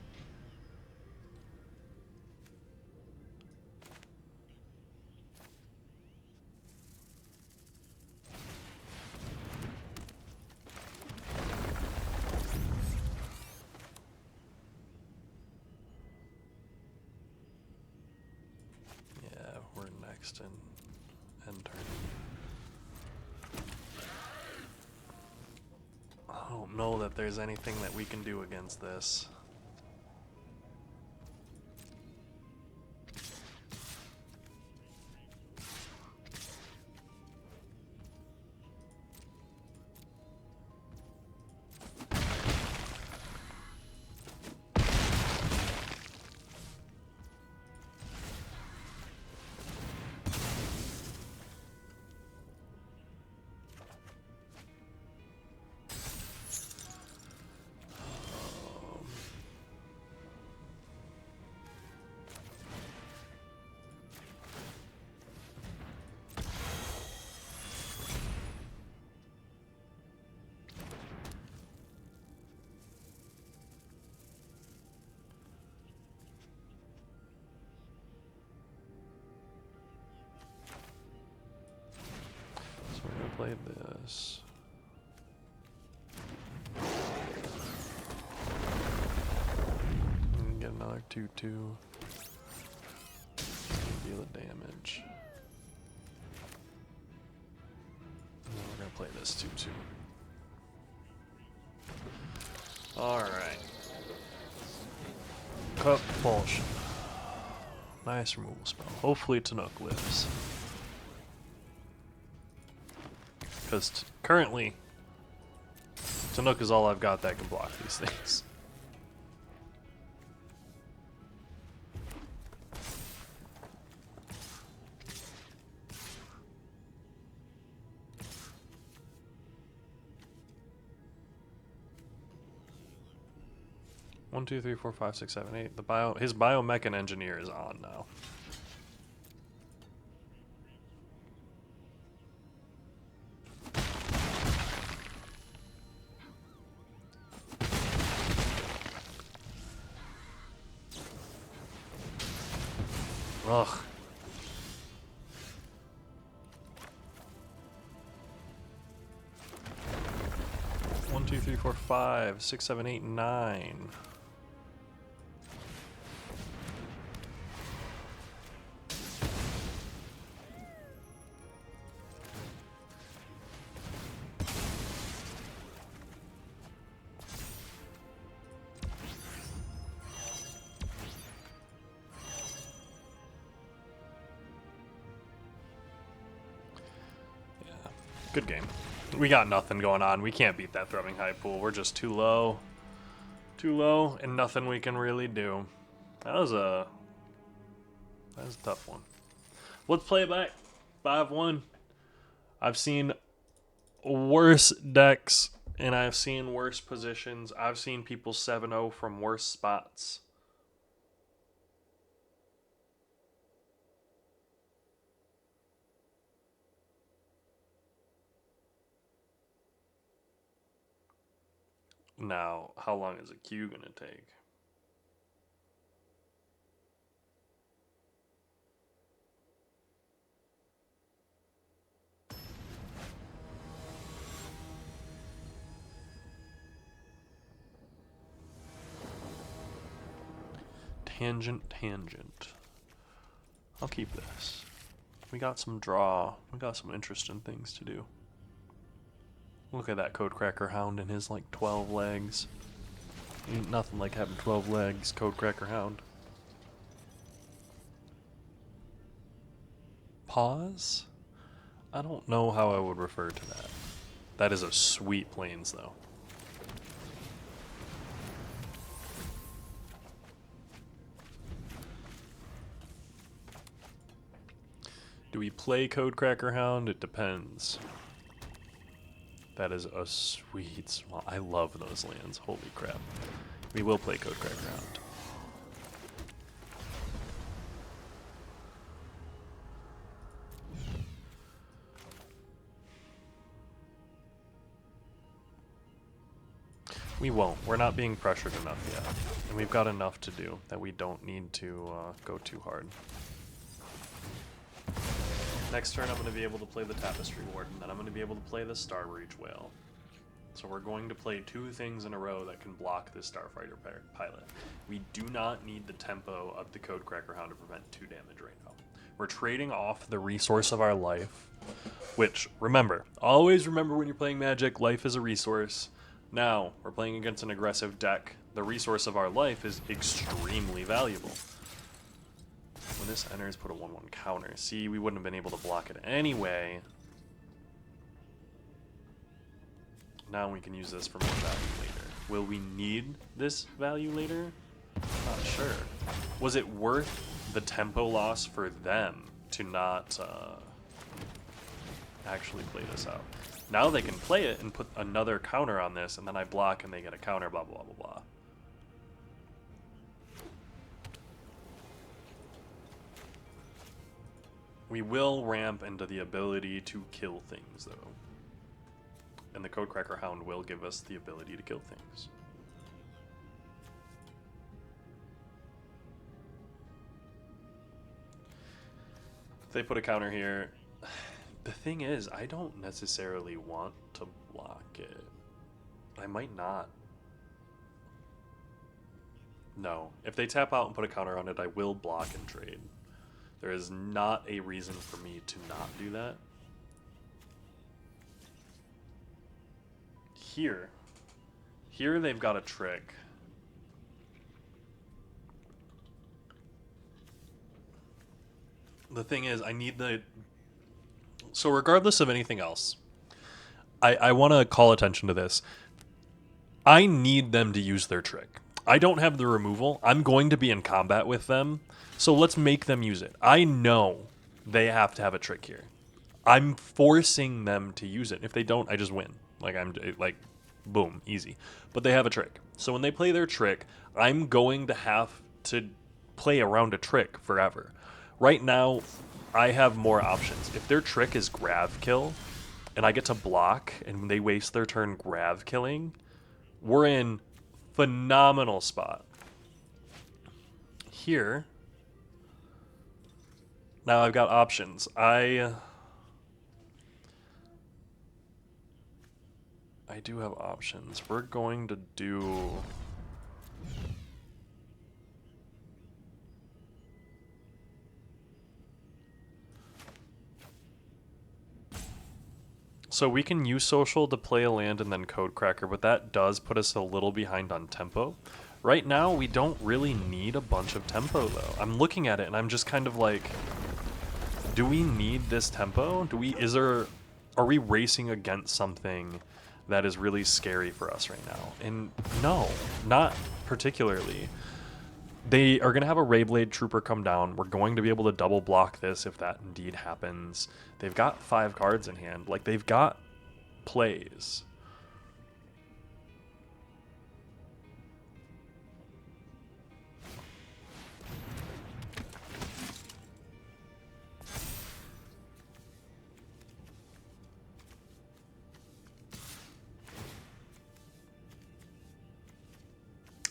Yeah, we're next in end turn. I don't know that there's anything that we can do against this. We're gonna play this. And get another 2/2. Deal the damage. And then we're gonna play this 2/2. Alright. Compulsion. Nice removal spell. Hopefully Tanook lives. Because currently, Tanook is all I've got that can block these things. One, two, three, four, five, six, seven, eight. His biomechan engineer is on now. Ugh. One, two, three, four, five, six, seven, eight, 9. Good game. We got nothing going on. We can't beat that Thrumming High Pool. We're just too low. Too low, and nothing we can really do. That was a tough one. Let's play it back. 5-1. I've seen worse decks, and I've seen worse positions. I've seen people 7-0 from worse spots. Now, how long is a queue going to take? Tangent. I'll keep this. We got some draw. We got some interesting things to do. Look at that Codecracker Hound and his like 12 legs. Ain't nothing like having 12 legs, Codecracker Hound. Pause? I don't know how I would refer to that. That is a sweet plains though. Do we play Codecracker Hound? It depends. That is a sweet swamp. I love those lands. Holy crap. We will play Codecracker Hound. We won't. We're not being pressured enough yet. And we've got enough to do that we don't need to go too hard. Next turn I'm going to be able to play the Tapestry Ward, and then I'm going to be able to play the Star Breach Whale. So we're going to play 2 things in a row that can block this Starfighter pilot. We do not need the tempo of the Codecracker Hound to prevent 2 damage right now. We're trading off the resource of our life, which, remember, always remember when you're playing Magic, life is a resource. Now, we're playing against an aggressive deck. The resource of our life is extremely valuable. When this enters, put a 1/1 counter. See, we wouldn't have been able to block it anyway. Now we can use this for more value later. Will we need this value later? Not sure. Was it worth the tempo loss for them to not actually play this out? Now they can play it and put another counter on this, and then I block and they get a counter, blah, blah, blah, blah. We will ramp into the ability to kill things, though. And the Codecracker Hound will give us the ability to kill things. If they put a counter here, the thing is, I don't necessarily want to block it. I might not. No. If they tap out and put a counter on it, I will block and trade. There is not a reason for me to not do that. Here they've got a trick. The thing is, I need the... So regardless of anything else, I want to call attention to this. I need them to use their trick. I don't have the removal. I'm going to be in combat with them, so let's make them use it. I know they have to have a trick here. I'm forcing them to use it. If they don't, I just win. Like, boom, easy. But they have a trick. So when they play their trick, I'm going to have to play around a trick forever. Right now, I have more options. If their trick is Grav Kill, and I get to block, and they waste their turn Grav Killing, we're in phenomenal spot. Here, now I've got options. I do have options. We're going to do... So we can use social to play a land and then Codecracker, but that does put us a little behind on tempo. Right now, we don't really need a bunch of tempo, though. I'm looking at it, and I'm just kind of like, do we need this tempo? Are we racing against something that is really scary for us right now? And no, not particularly. They are going to have a Rayblade Trooper come down. We're going to be able to double block this if that indeed happens. They've got 5 cards in hand. Like, they've got plays.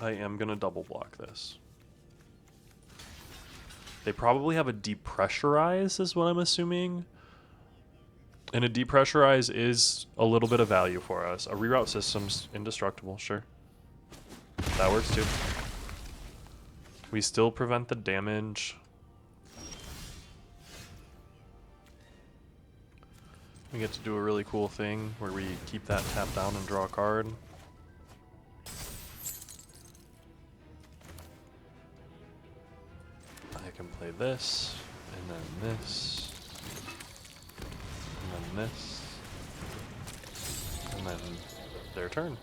I am going to double block this. They probably have a depressurize, is what I'm assuming. And a depressurize is a little bit of value for us. A reroute system's indestructible, sure. That works too. We still prevent the damage. We get to do a really cool thing where we keep that tapped down and draw a card. I can play this, and then this, and then this, and then their turn.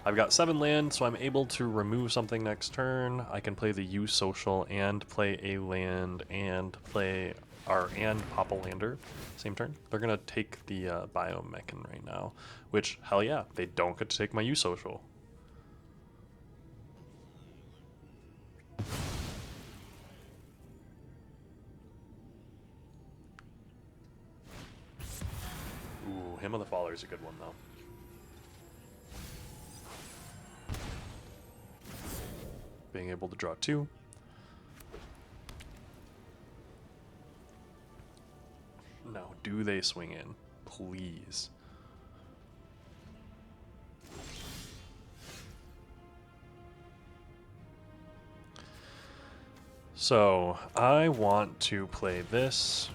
I've got 7 land, so I'm able to remove something next turn. I can play the use social and play a land and pop a lander same turn. They're gonna take the biomechan right now, which hell yeah, they don't get to take my use social. Ooh, Hymn of the Faller is a good one though. being able to draw 2. No, do they swing in? Please. So, I want to play this.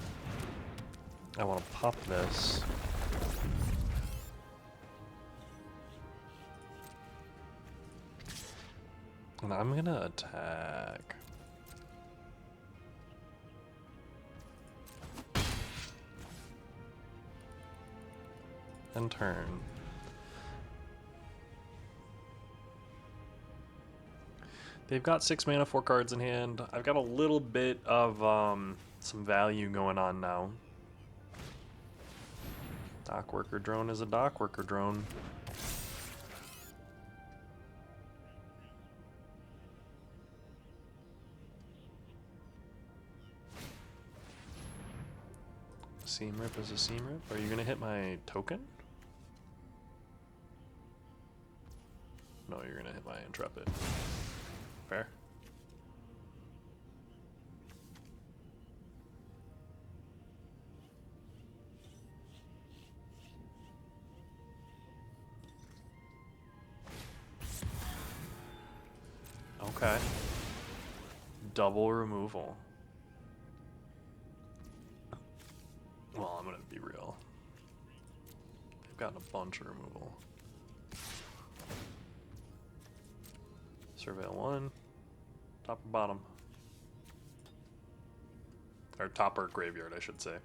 I want to pop this. And I'm going to attack. And turn. They've got 6 mana, 4 cards in hand. I've got a little bit of some value going on now. Dock worker drone is a dock worker drone. Seam rip is a seam rip. Are you gonna hit my token? No, you're gonna hit my intrepid. Fair. Okay. Double removal. Well, I'm gonna be real. They've gotten a bunch of removal. Surveil 1. Top or bottom? Or top or graveyard, I should say.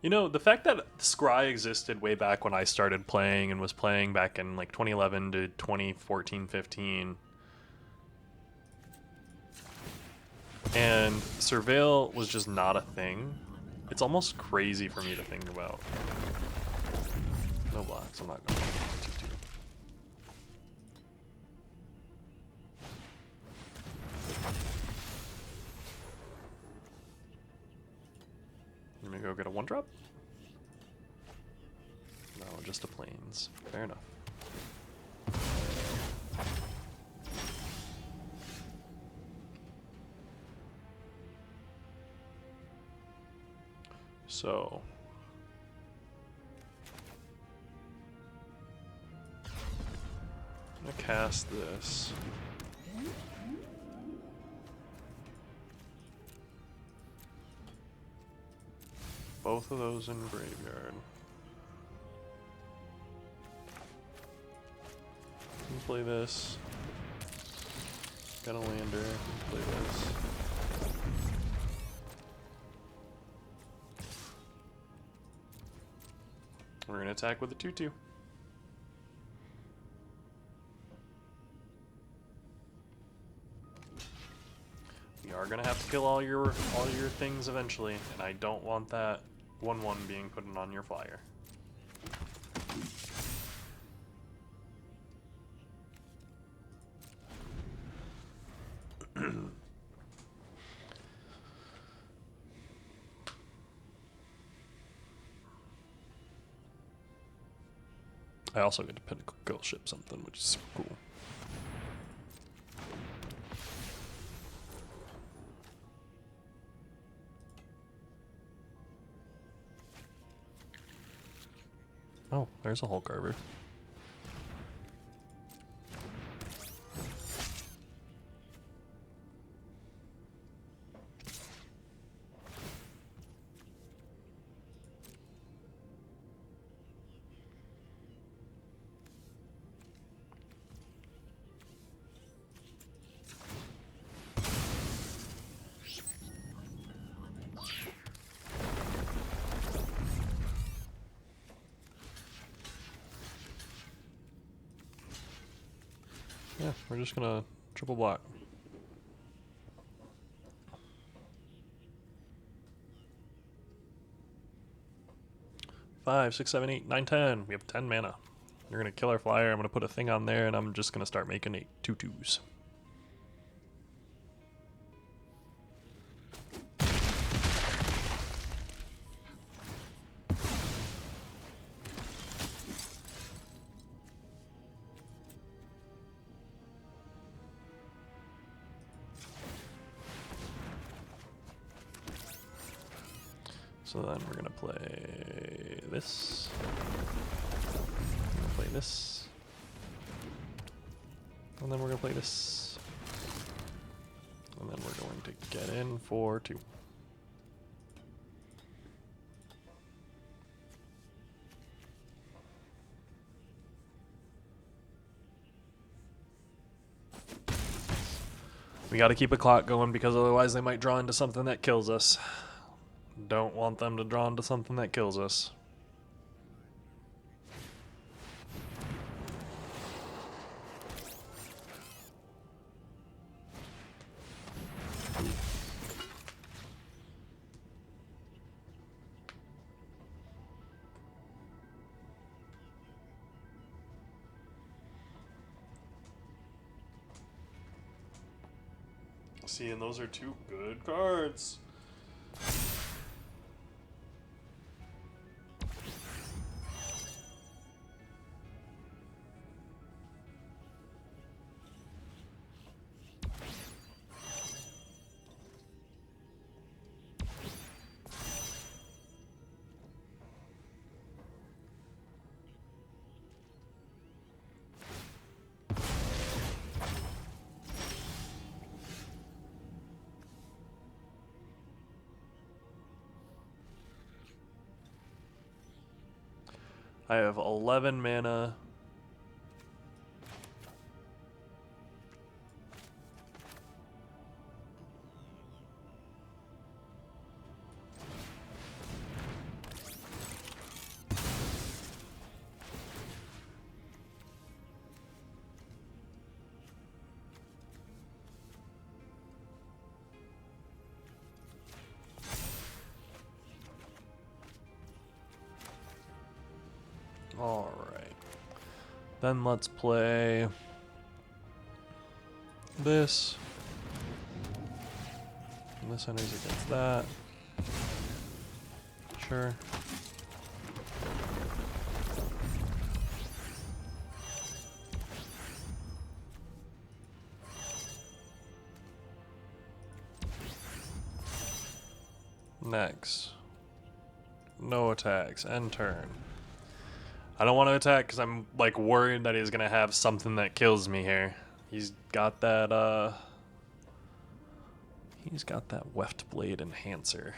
You know, the fact that Scry existed way back when I started playing and was playing back in like 2011 to 2014, 15. And Surveil was just not a thing. It's almost crazy for me to think about. No blocks, I'm not going to 2-2. I'm gonna go get a 1-drop? No, just a plains. Fair enough. So I'm gonna cast this. Both of those in graveyard. Can play this. Got a lander. Can play this. We're gonna attack with a 2/2. We are gonna have to kill all your things eventually, and I don't want that 1/1 being put on your flyer. I also get to pinnacle ship something, which is super cool. Oh, there's a Hulk Carver. Yeah, we're just gonna triple block. 5, 6, 7, 8, 9, 10. We have 10 mana. You're gonna kill our flyer. I'm gonna put a thing on there, and I'm just gonna start making 2/2s. So then we're gonna play this. We're gonna play this. And then we're gonna play this. And then we're going to get in for 2. We gotta keep a clock going because otherwise they might draw into something that kills us. Don't want them to draw into something that kills us. See, and those are 2 good cards. I have 11 mana. Alright. Then let's play this. And this enters against that. Sure. Next. No attacks. End turn. I don't want to attack because I'm like worried that he's gonna have something that kills me here. He's got that Weft Blade Enhancer.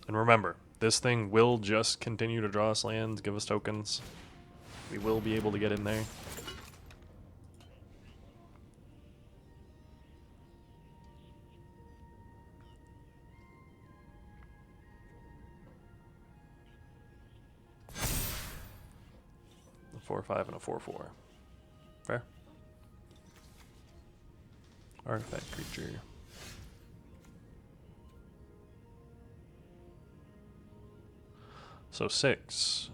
And remember, this thing will just continue to draw us lands, give us tokens. We will be able to get in there. A 4/5 and a 4/4. Fair? Artifact creature. So 6.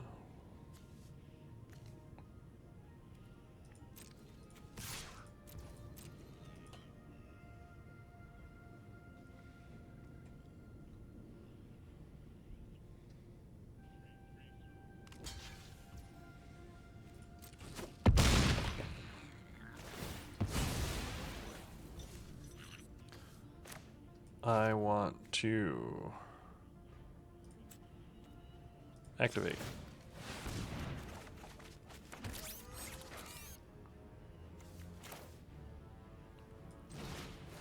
I want to activate.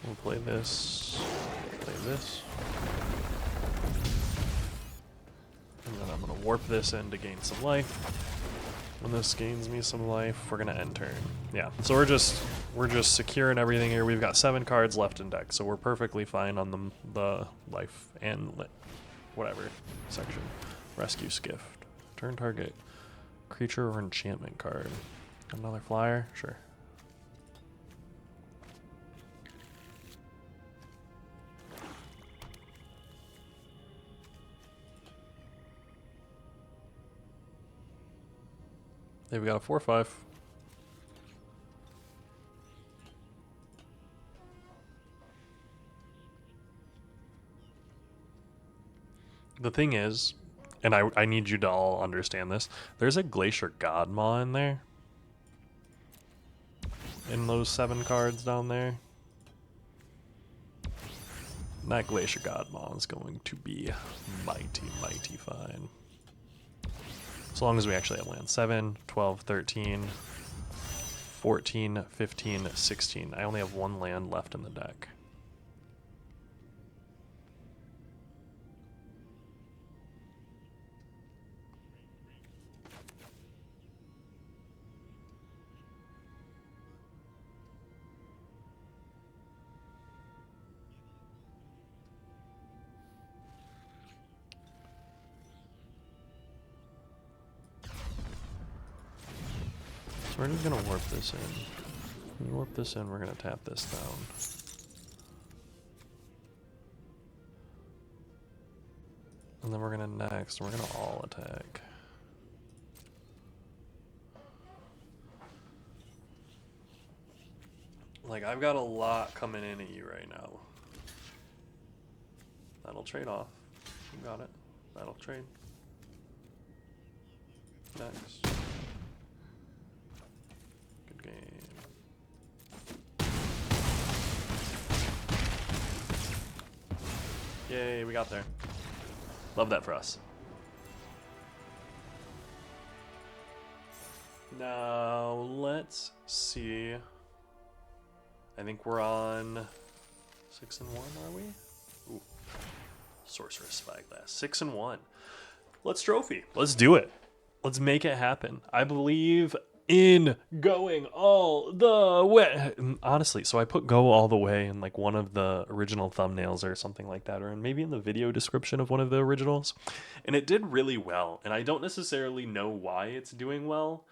We'll play this, play this. And then I'm going to warp this in to gain some life. When this gains me some life, we're going to end turn. Yeah, so we're just securing everything here. We've got 7 cards left in deck, so we're perfectly fine on the life and whatever section. Rescue Skiff. Turn target creature or enchantment card. Another flyer? Sure. They've got a 4/5. The thing is, and I need you to all understand this, there's a Glacier GODmaw in there. In those 7 cards down there. That Glacier Godmaw is going to be mighty, mighty fine. As long as we actually have land. 7, 12, 13, 14, 15, 16. I only have one land left in the deck. We're just gonna warp this in. When we warp this in, we're gonna tap this down. And then we're gonna next, we're gonna all attack. Like, I've got a lot coming in at you right now. That'll trade off. You got it. That'll trade. Next. Good game. Yay, we got there. Love that for us. Now, let's see. I think we're on 6 and 1, are we? Ooh. Sorceress Spyglass. 6 and 1. Let's trophy. Let's do it. Let's make it happen. I believe in going all the way. Honestly, so I put go all the way in like one of the original thumbnails or something like that, or maybe in the video description of one of the originals. And it did really well. And I don't necessarily know why it's doing well,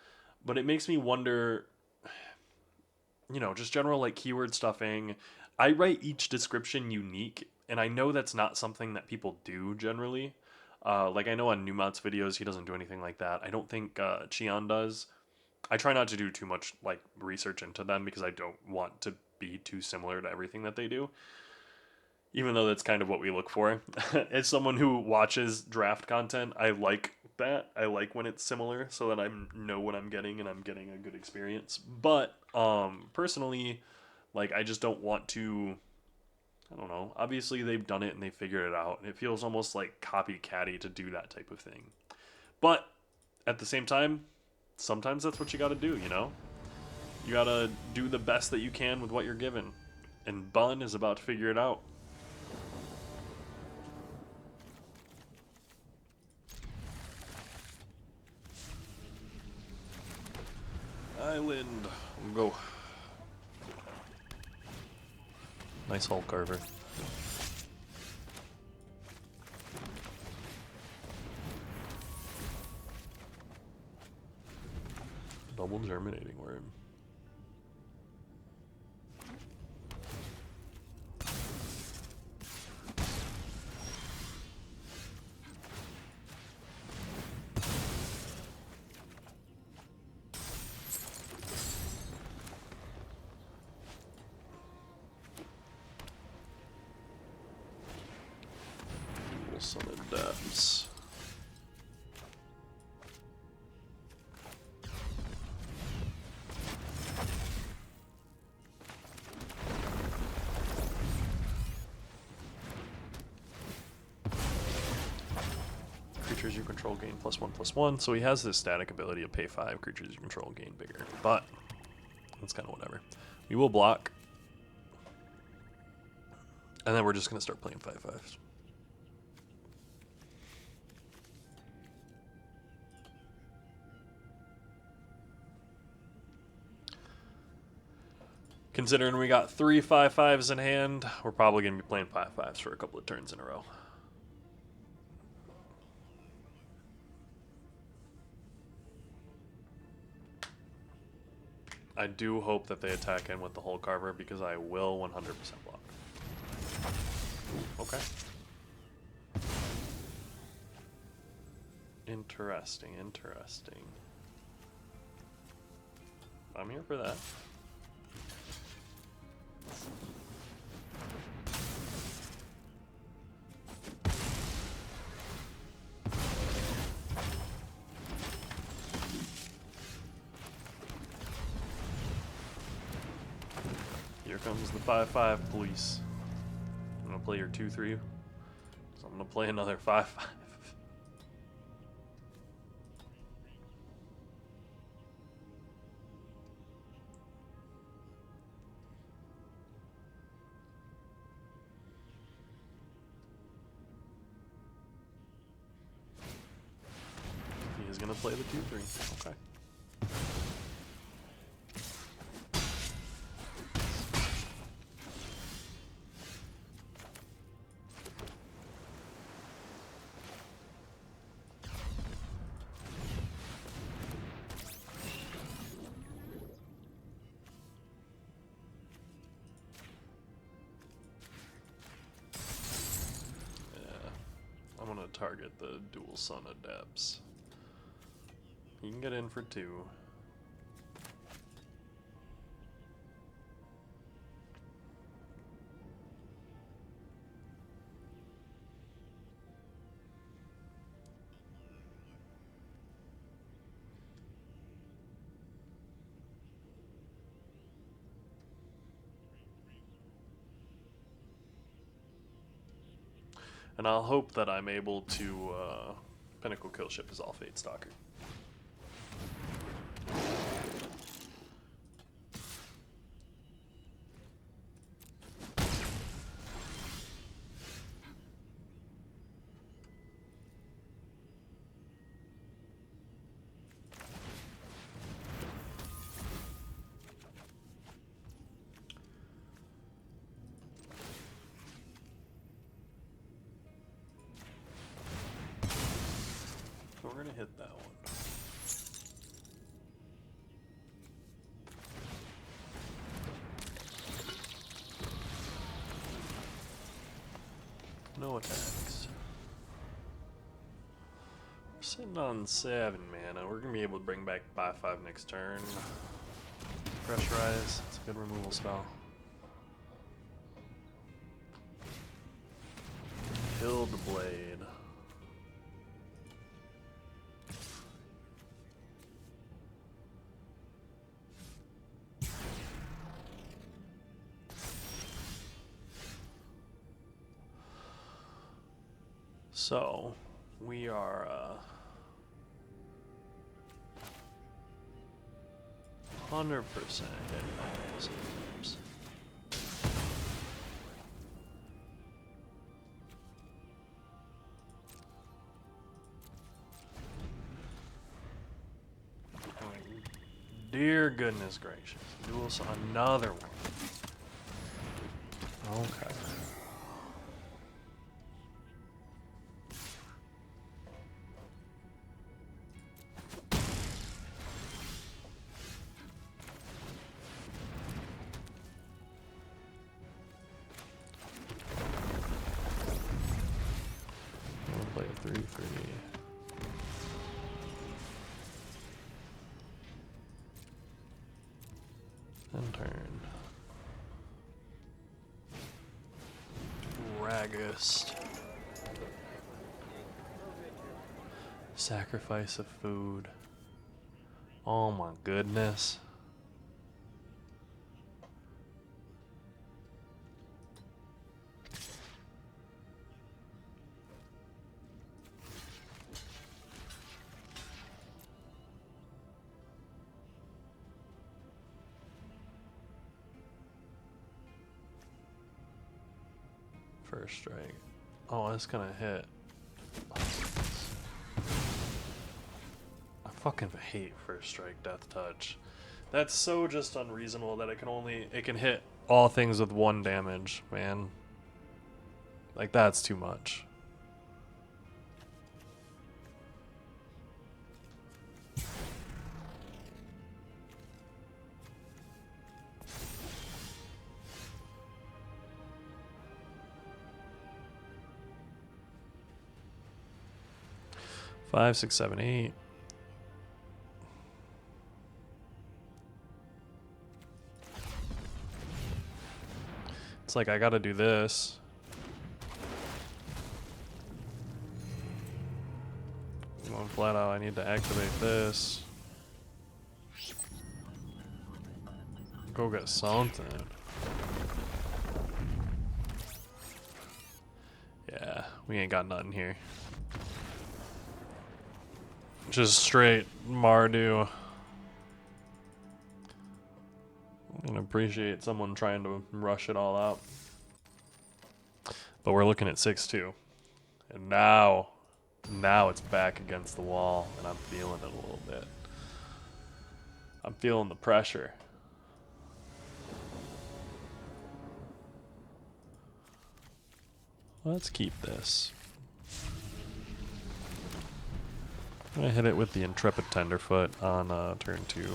but it makes me wonder, you know, just general like keyword stuffing. I write each description unique, and I know that's not something that people do generally. Like I know on Newmont's videos, he doesn't do anything like that. I don't think Cheon does. I try not to do too much like research into them because I don't want to be too similar to everything that they do. Even though that's kind of what we look for. As someone who watches draft content, I like that. I like when it's similar so that I know what I'm getting and I'm getting a good experience. But personally, like I just don't want to, I don't know. Obviously they've done it and they figured it out. And it feels almost like copycatty to do that type of thing. But at the same time, sometimes that's what you got to do, you know? You got to do the best that you can with what you're given. And Bun is about to figure it out. Island. Go. Nice hull carver. Double germinating worm. Some adapts. Creatures you control gain +1/+1, so he has this static ability to pay 5. Creatures you control gain bigger, but that's kind of whatever. We will block, and then we're just gonna start playing 5/5s. Considering we got 3 5/5s in hand, we're probably going to be playing 5/5s for a couple of turns in a row. I do hope that they attack in with the Hull Carver because I will 100% block. Ooh, okay. Interesting, interesting. I'm here for that. Here comes the 5/5 police. I'm gonna play your 2/3. So I'm gonna play another 5/5. He's gonna play the 2/3. Okay. I'm gonna target the dual Sun Adepts. You can get in for 2. And I'll hope that I'm able to Pinnacle Kill Ship is all Fate Stalker. So we're gonna hit that one. No attacks. We're sitting on 7 mana. We're gonna be able to bring back 5/5 next turn. Pressurize. It's a good removal spell. Killed the blade. So, we are 100% getting all those items. Dear goodness gracious. Duel another one. Okay. Play a 3/3. And turn. Ragust. Sacrifice of food. Oh my goodness. First strike. Oh, it's gonna hit. I fucking hate first strike death touch. That's so just unreasonable that it can hit all things with 1 damage, man. Like, that's too much. Five, 6, 7, 8. It's like I gotta do this. Going flat out, I need to activate this. Go get something. We ain't got nothing here. Just straight Mardu. I can appreciate someone trying to rush it all out. But we're looking at 6-2. And now it's back against the wall, and I'm feeling it a little bit. I'm feeling the pressure. Let's keep this. I'm gonna hit it with the Intrepid Tenderfoot on turn 2.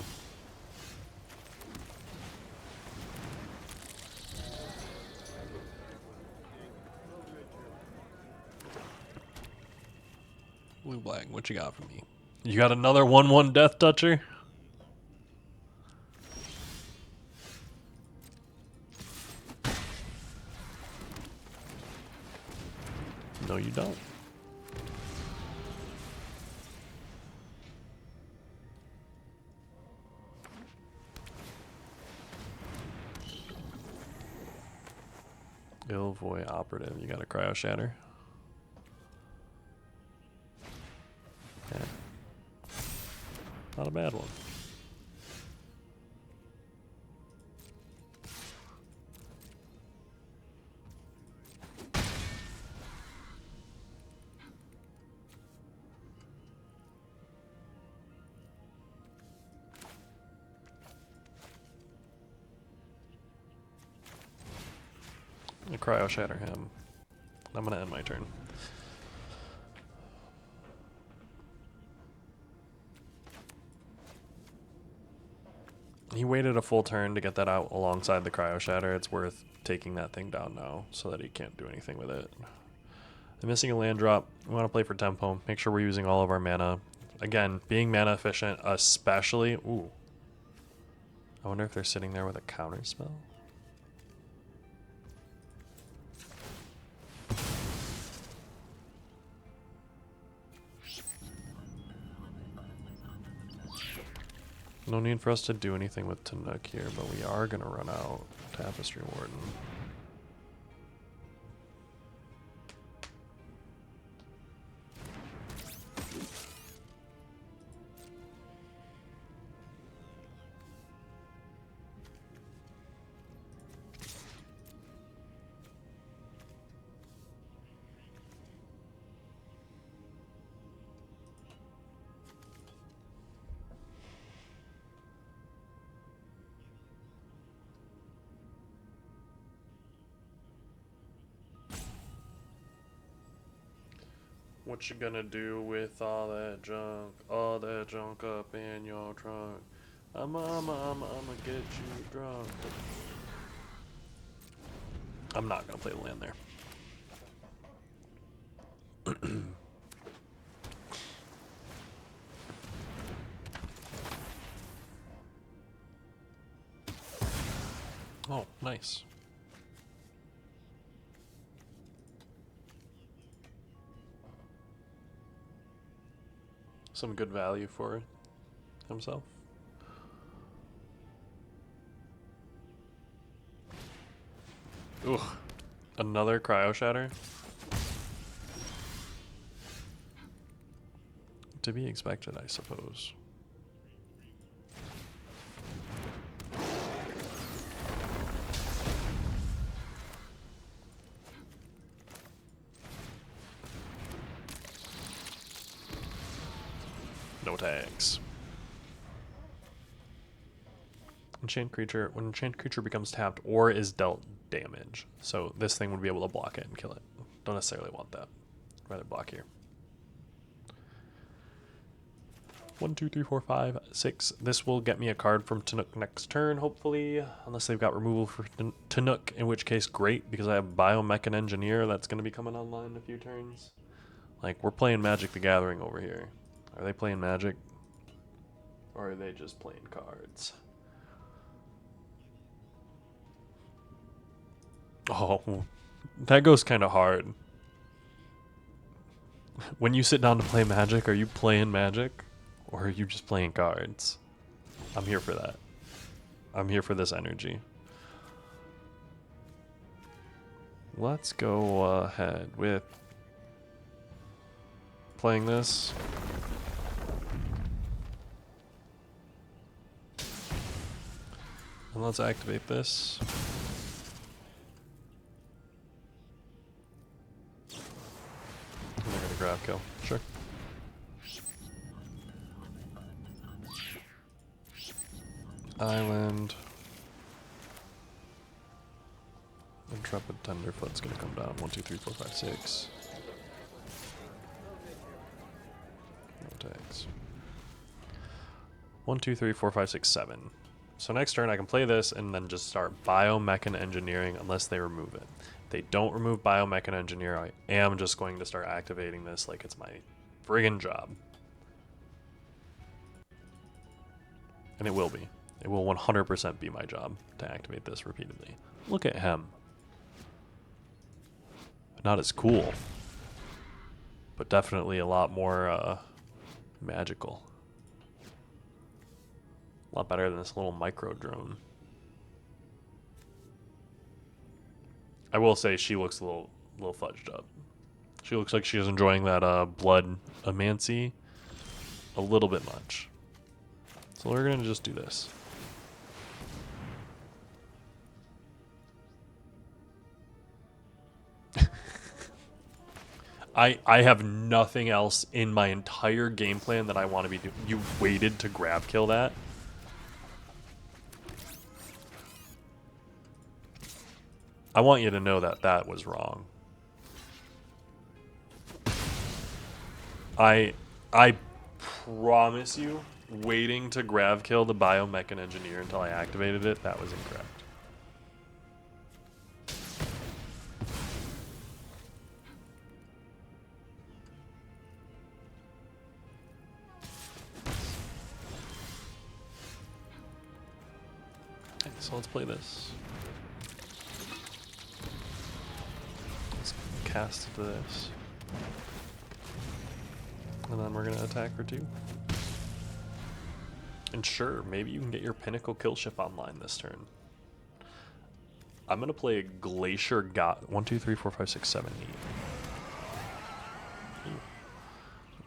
Blue black, what you got for me? You got another 1/1 Death Toucher? No, you don't. Ilvoy Operative, you got a Cryo Shatter? Yeah. Not a bad one. I'm gonna Cryo Shatter him. I'm gonna end my turn. He waited a full turn to get that out alongside the Cryo Shatter. It's worth taking that thing down now so that he can't do anything with it. I'm missing a land drop. We want to play for tempo. Make sure we're using all of our mana. Again, being mana efficient, especially... Ooh. I wonder if they're sitting there with a counter spell. No need for us to do anything with Tanook here, but we are going to run out Tapestry Warden. What you gonna do with all that junk up in your trunk? I'ma get you drunk. I'm not gonna play the land there. Oh, nice. Some good value for himself. Ooh, another Cryo Shatter. To be expected, I suppose. No tags. Enchant creature. When enchant creature becomes tapped or is dealt damage. So this thing would be able to block it and kill it. Don't necessarily want that. Rather block here. 1, 2, 3, 4, 5, 6. This will get me a card from Tanook next turn, hopefully. Unless they've got removal for Tanook, in which case great, because I have Biomechan Engineer that's going to be coming online in a few turns. Like, we're playing Magic the Gathering over here. Are they playing Magic? Or are they just playing cards? Oh, that goes kind of hard. When you sit down to play Magic, are you playing Magic? Or are you just playing cards? I'm here for that. I'm here for this energy. Let's go ahead with playing this. And let's activate this. And they're gonna grab kill. Sure. Island. Intrepid Tenderfoot's gonna come down. 1, 2, 3, 4, 5, 6. No tags. 1, 2, 3, 4, 5, 6, 7. So next turn I can play this and then just start Biomechan Engineering unless they remove it. If they don't remove Biomechan Engineer, I am just going to start activating this like it's my friggin' job. And it will be. It will 100% be my job to activate this repeatedly. Look at him. Not as cool, but definitely a lot more magical. A lot better than this little micro drone. I will say she looks a little fudged up. She looks like she's enjoying that blood amancy a little bit much. So we're gonna just do this. I have nothing else in my entire game plan that I want to be doing. You waited to grab kill that? I want you to know that that was wrong. I promise you, waiting to grab kill the Biomechan Engineer until I activated it, that was incorrect. Okay, so let's play this. Let's cast this. And then we're going to attack for 2. And sure, maybe you can get your Pinnacle kill ship online this turn. I'm going to play a Glacier God. 1, 2, 3, 4, 5, 6, 7, 8. Ooh.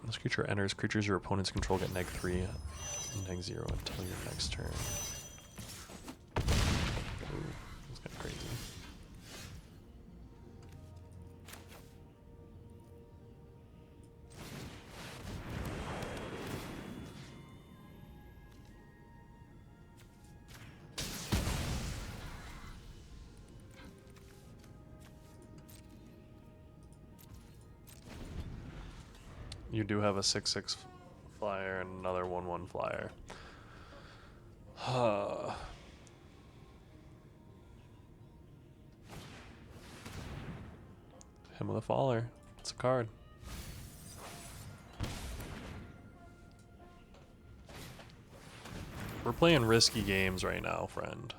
This creature enters. Creatures your opponents control get -3 and -0 until your next turn. Ooh, that's kind of crazy. You do have a 6/6 flyer and another 1/1 flyer. Him with a faller. It's a card. We're playing risky games right now, friend.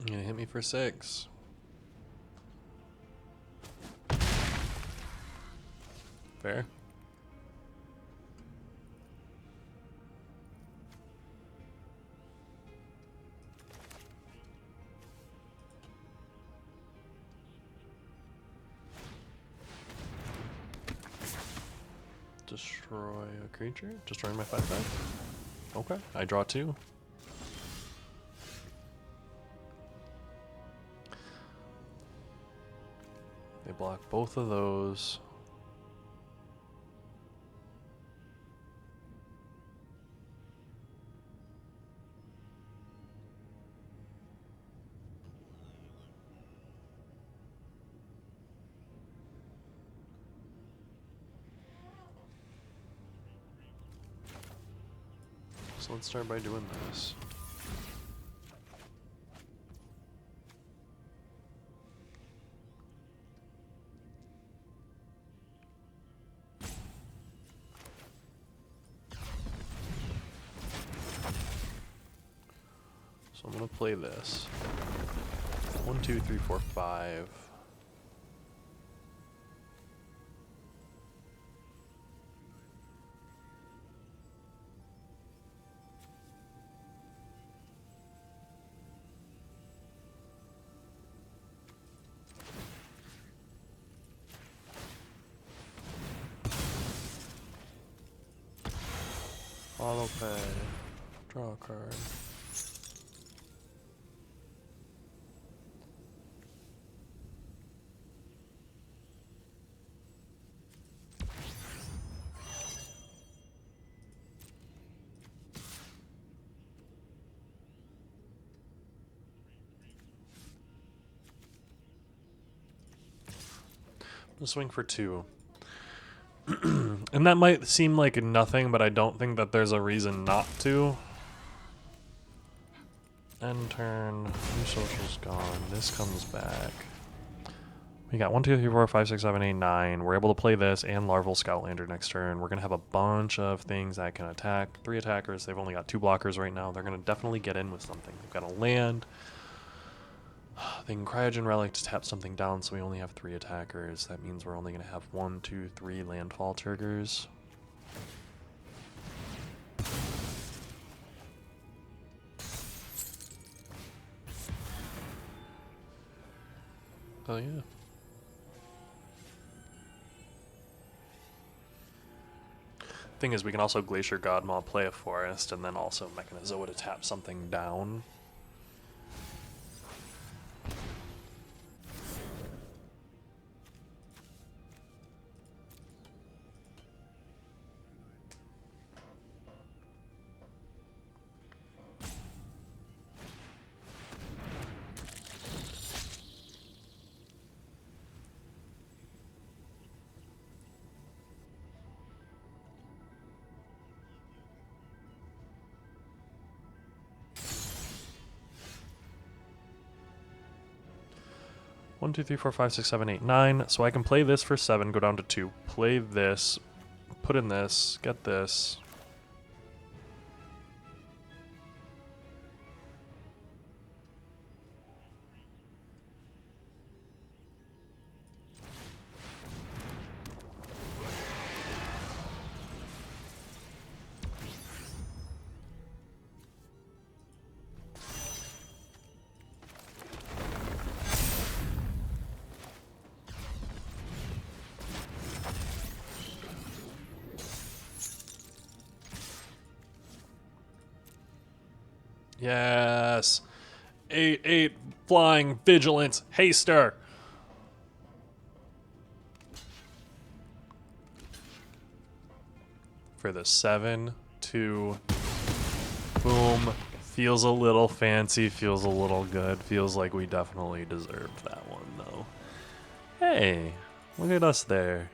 You're gonna hit me for 6. Fair. Destroy a creature? Destroy my 5/5? Okay, I draw 2. They block both of those. So let's start by doing this. So I'm going to play this. 1, 2, 3, 4, 5. Auto pay. Draw a card. I'm gonna swing for 2. And that might seem like nothing, but I don't think that there's a reason not to. End turn. New social's gone. This comes back. We got 1, 2, 3, 4, 5, 6, 7, 8, 9. We're able to play this and Larval Scoutlander next turn. We're going to have a bunch of things that can attack. 3 attackers. They've only got 2 blockers right now. They're going to definitely get in with something. They've got a land. They can Cryogen Relic to tap something down, so we only have 3 attackers. That means we're only going to have 1, 2, 3 landfall triggers. Oh yeah. Thing is, we can also Glacier Godmaw, play a forest, and then also Mechanizoa to tap something down. One, 2, 3, 4, 5, 6, 7, 8, 9. So I can play this for 7, go down to 2. Play this, put in this, get this. Yes. 8, 8, flying, vigilance, haster. For the 7, 2, boom. Feels a little fancy, feels a little good. Feels like we definitely deserved that one, though. Hey, look at us there.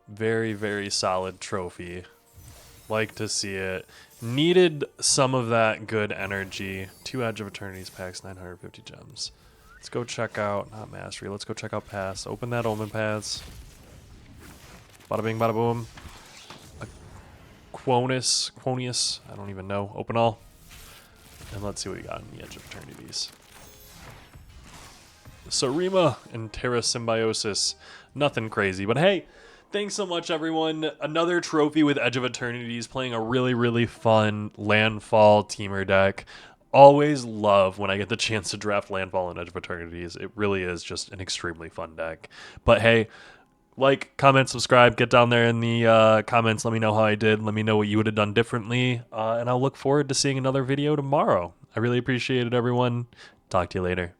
Very, very solid trophy. Like to see it. Needed some of that good energy. 2 Edge of Eternities packs, 950 gems. Let's go check out, not Mastery, let's go check out Pass. Open that Omen Pass. Bada bing, bada boom. A Quonius, I don't even know. Open all. And let's see what we got in the Edge of Eternities. Sarima and Terra Symbiosis. Nothing crazy, but hey, thanks so much, everyone. Another trophy with Edge of Eternities, playing a really, really fun Landfall teamer deck. Always love when I get the chance to draft Landfall and Edge of Eternities. It really is just an extremely fun deck. But hey, like, comment, subscribe, get down there in the comments. Let me know how I did. Let me know what you would have done differently. And I'll look forward to seeing another video tomorrow. I really appreciate it, everyone. Talk to you later.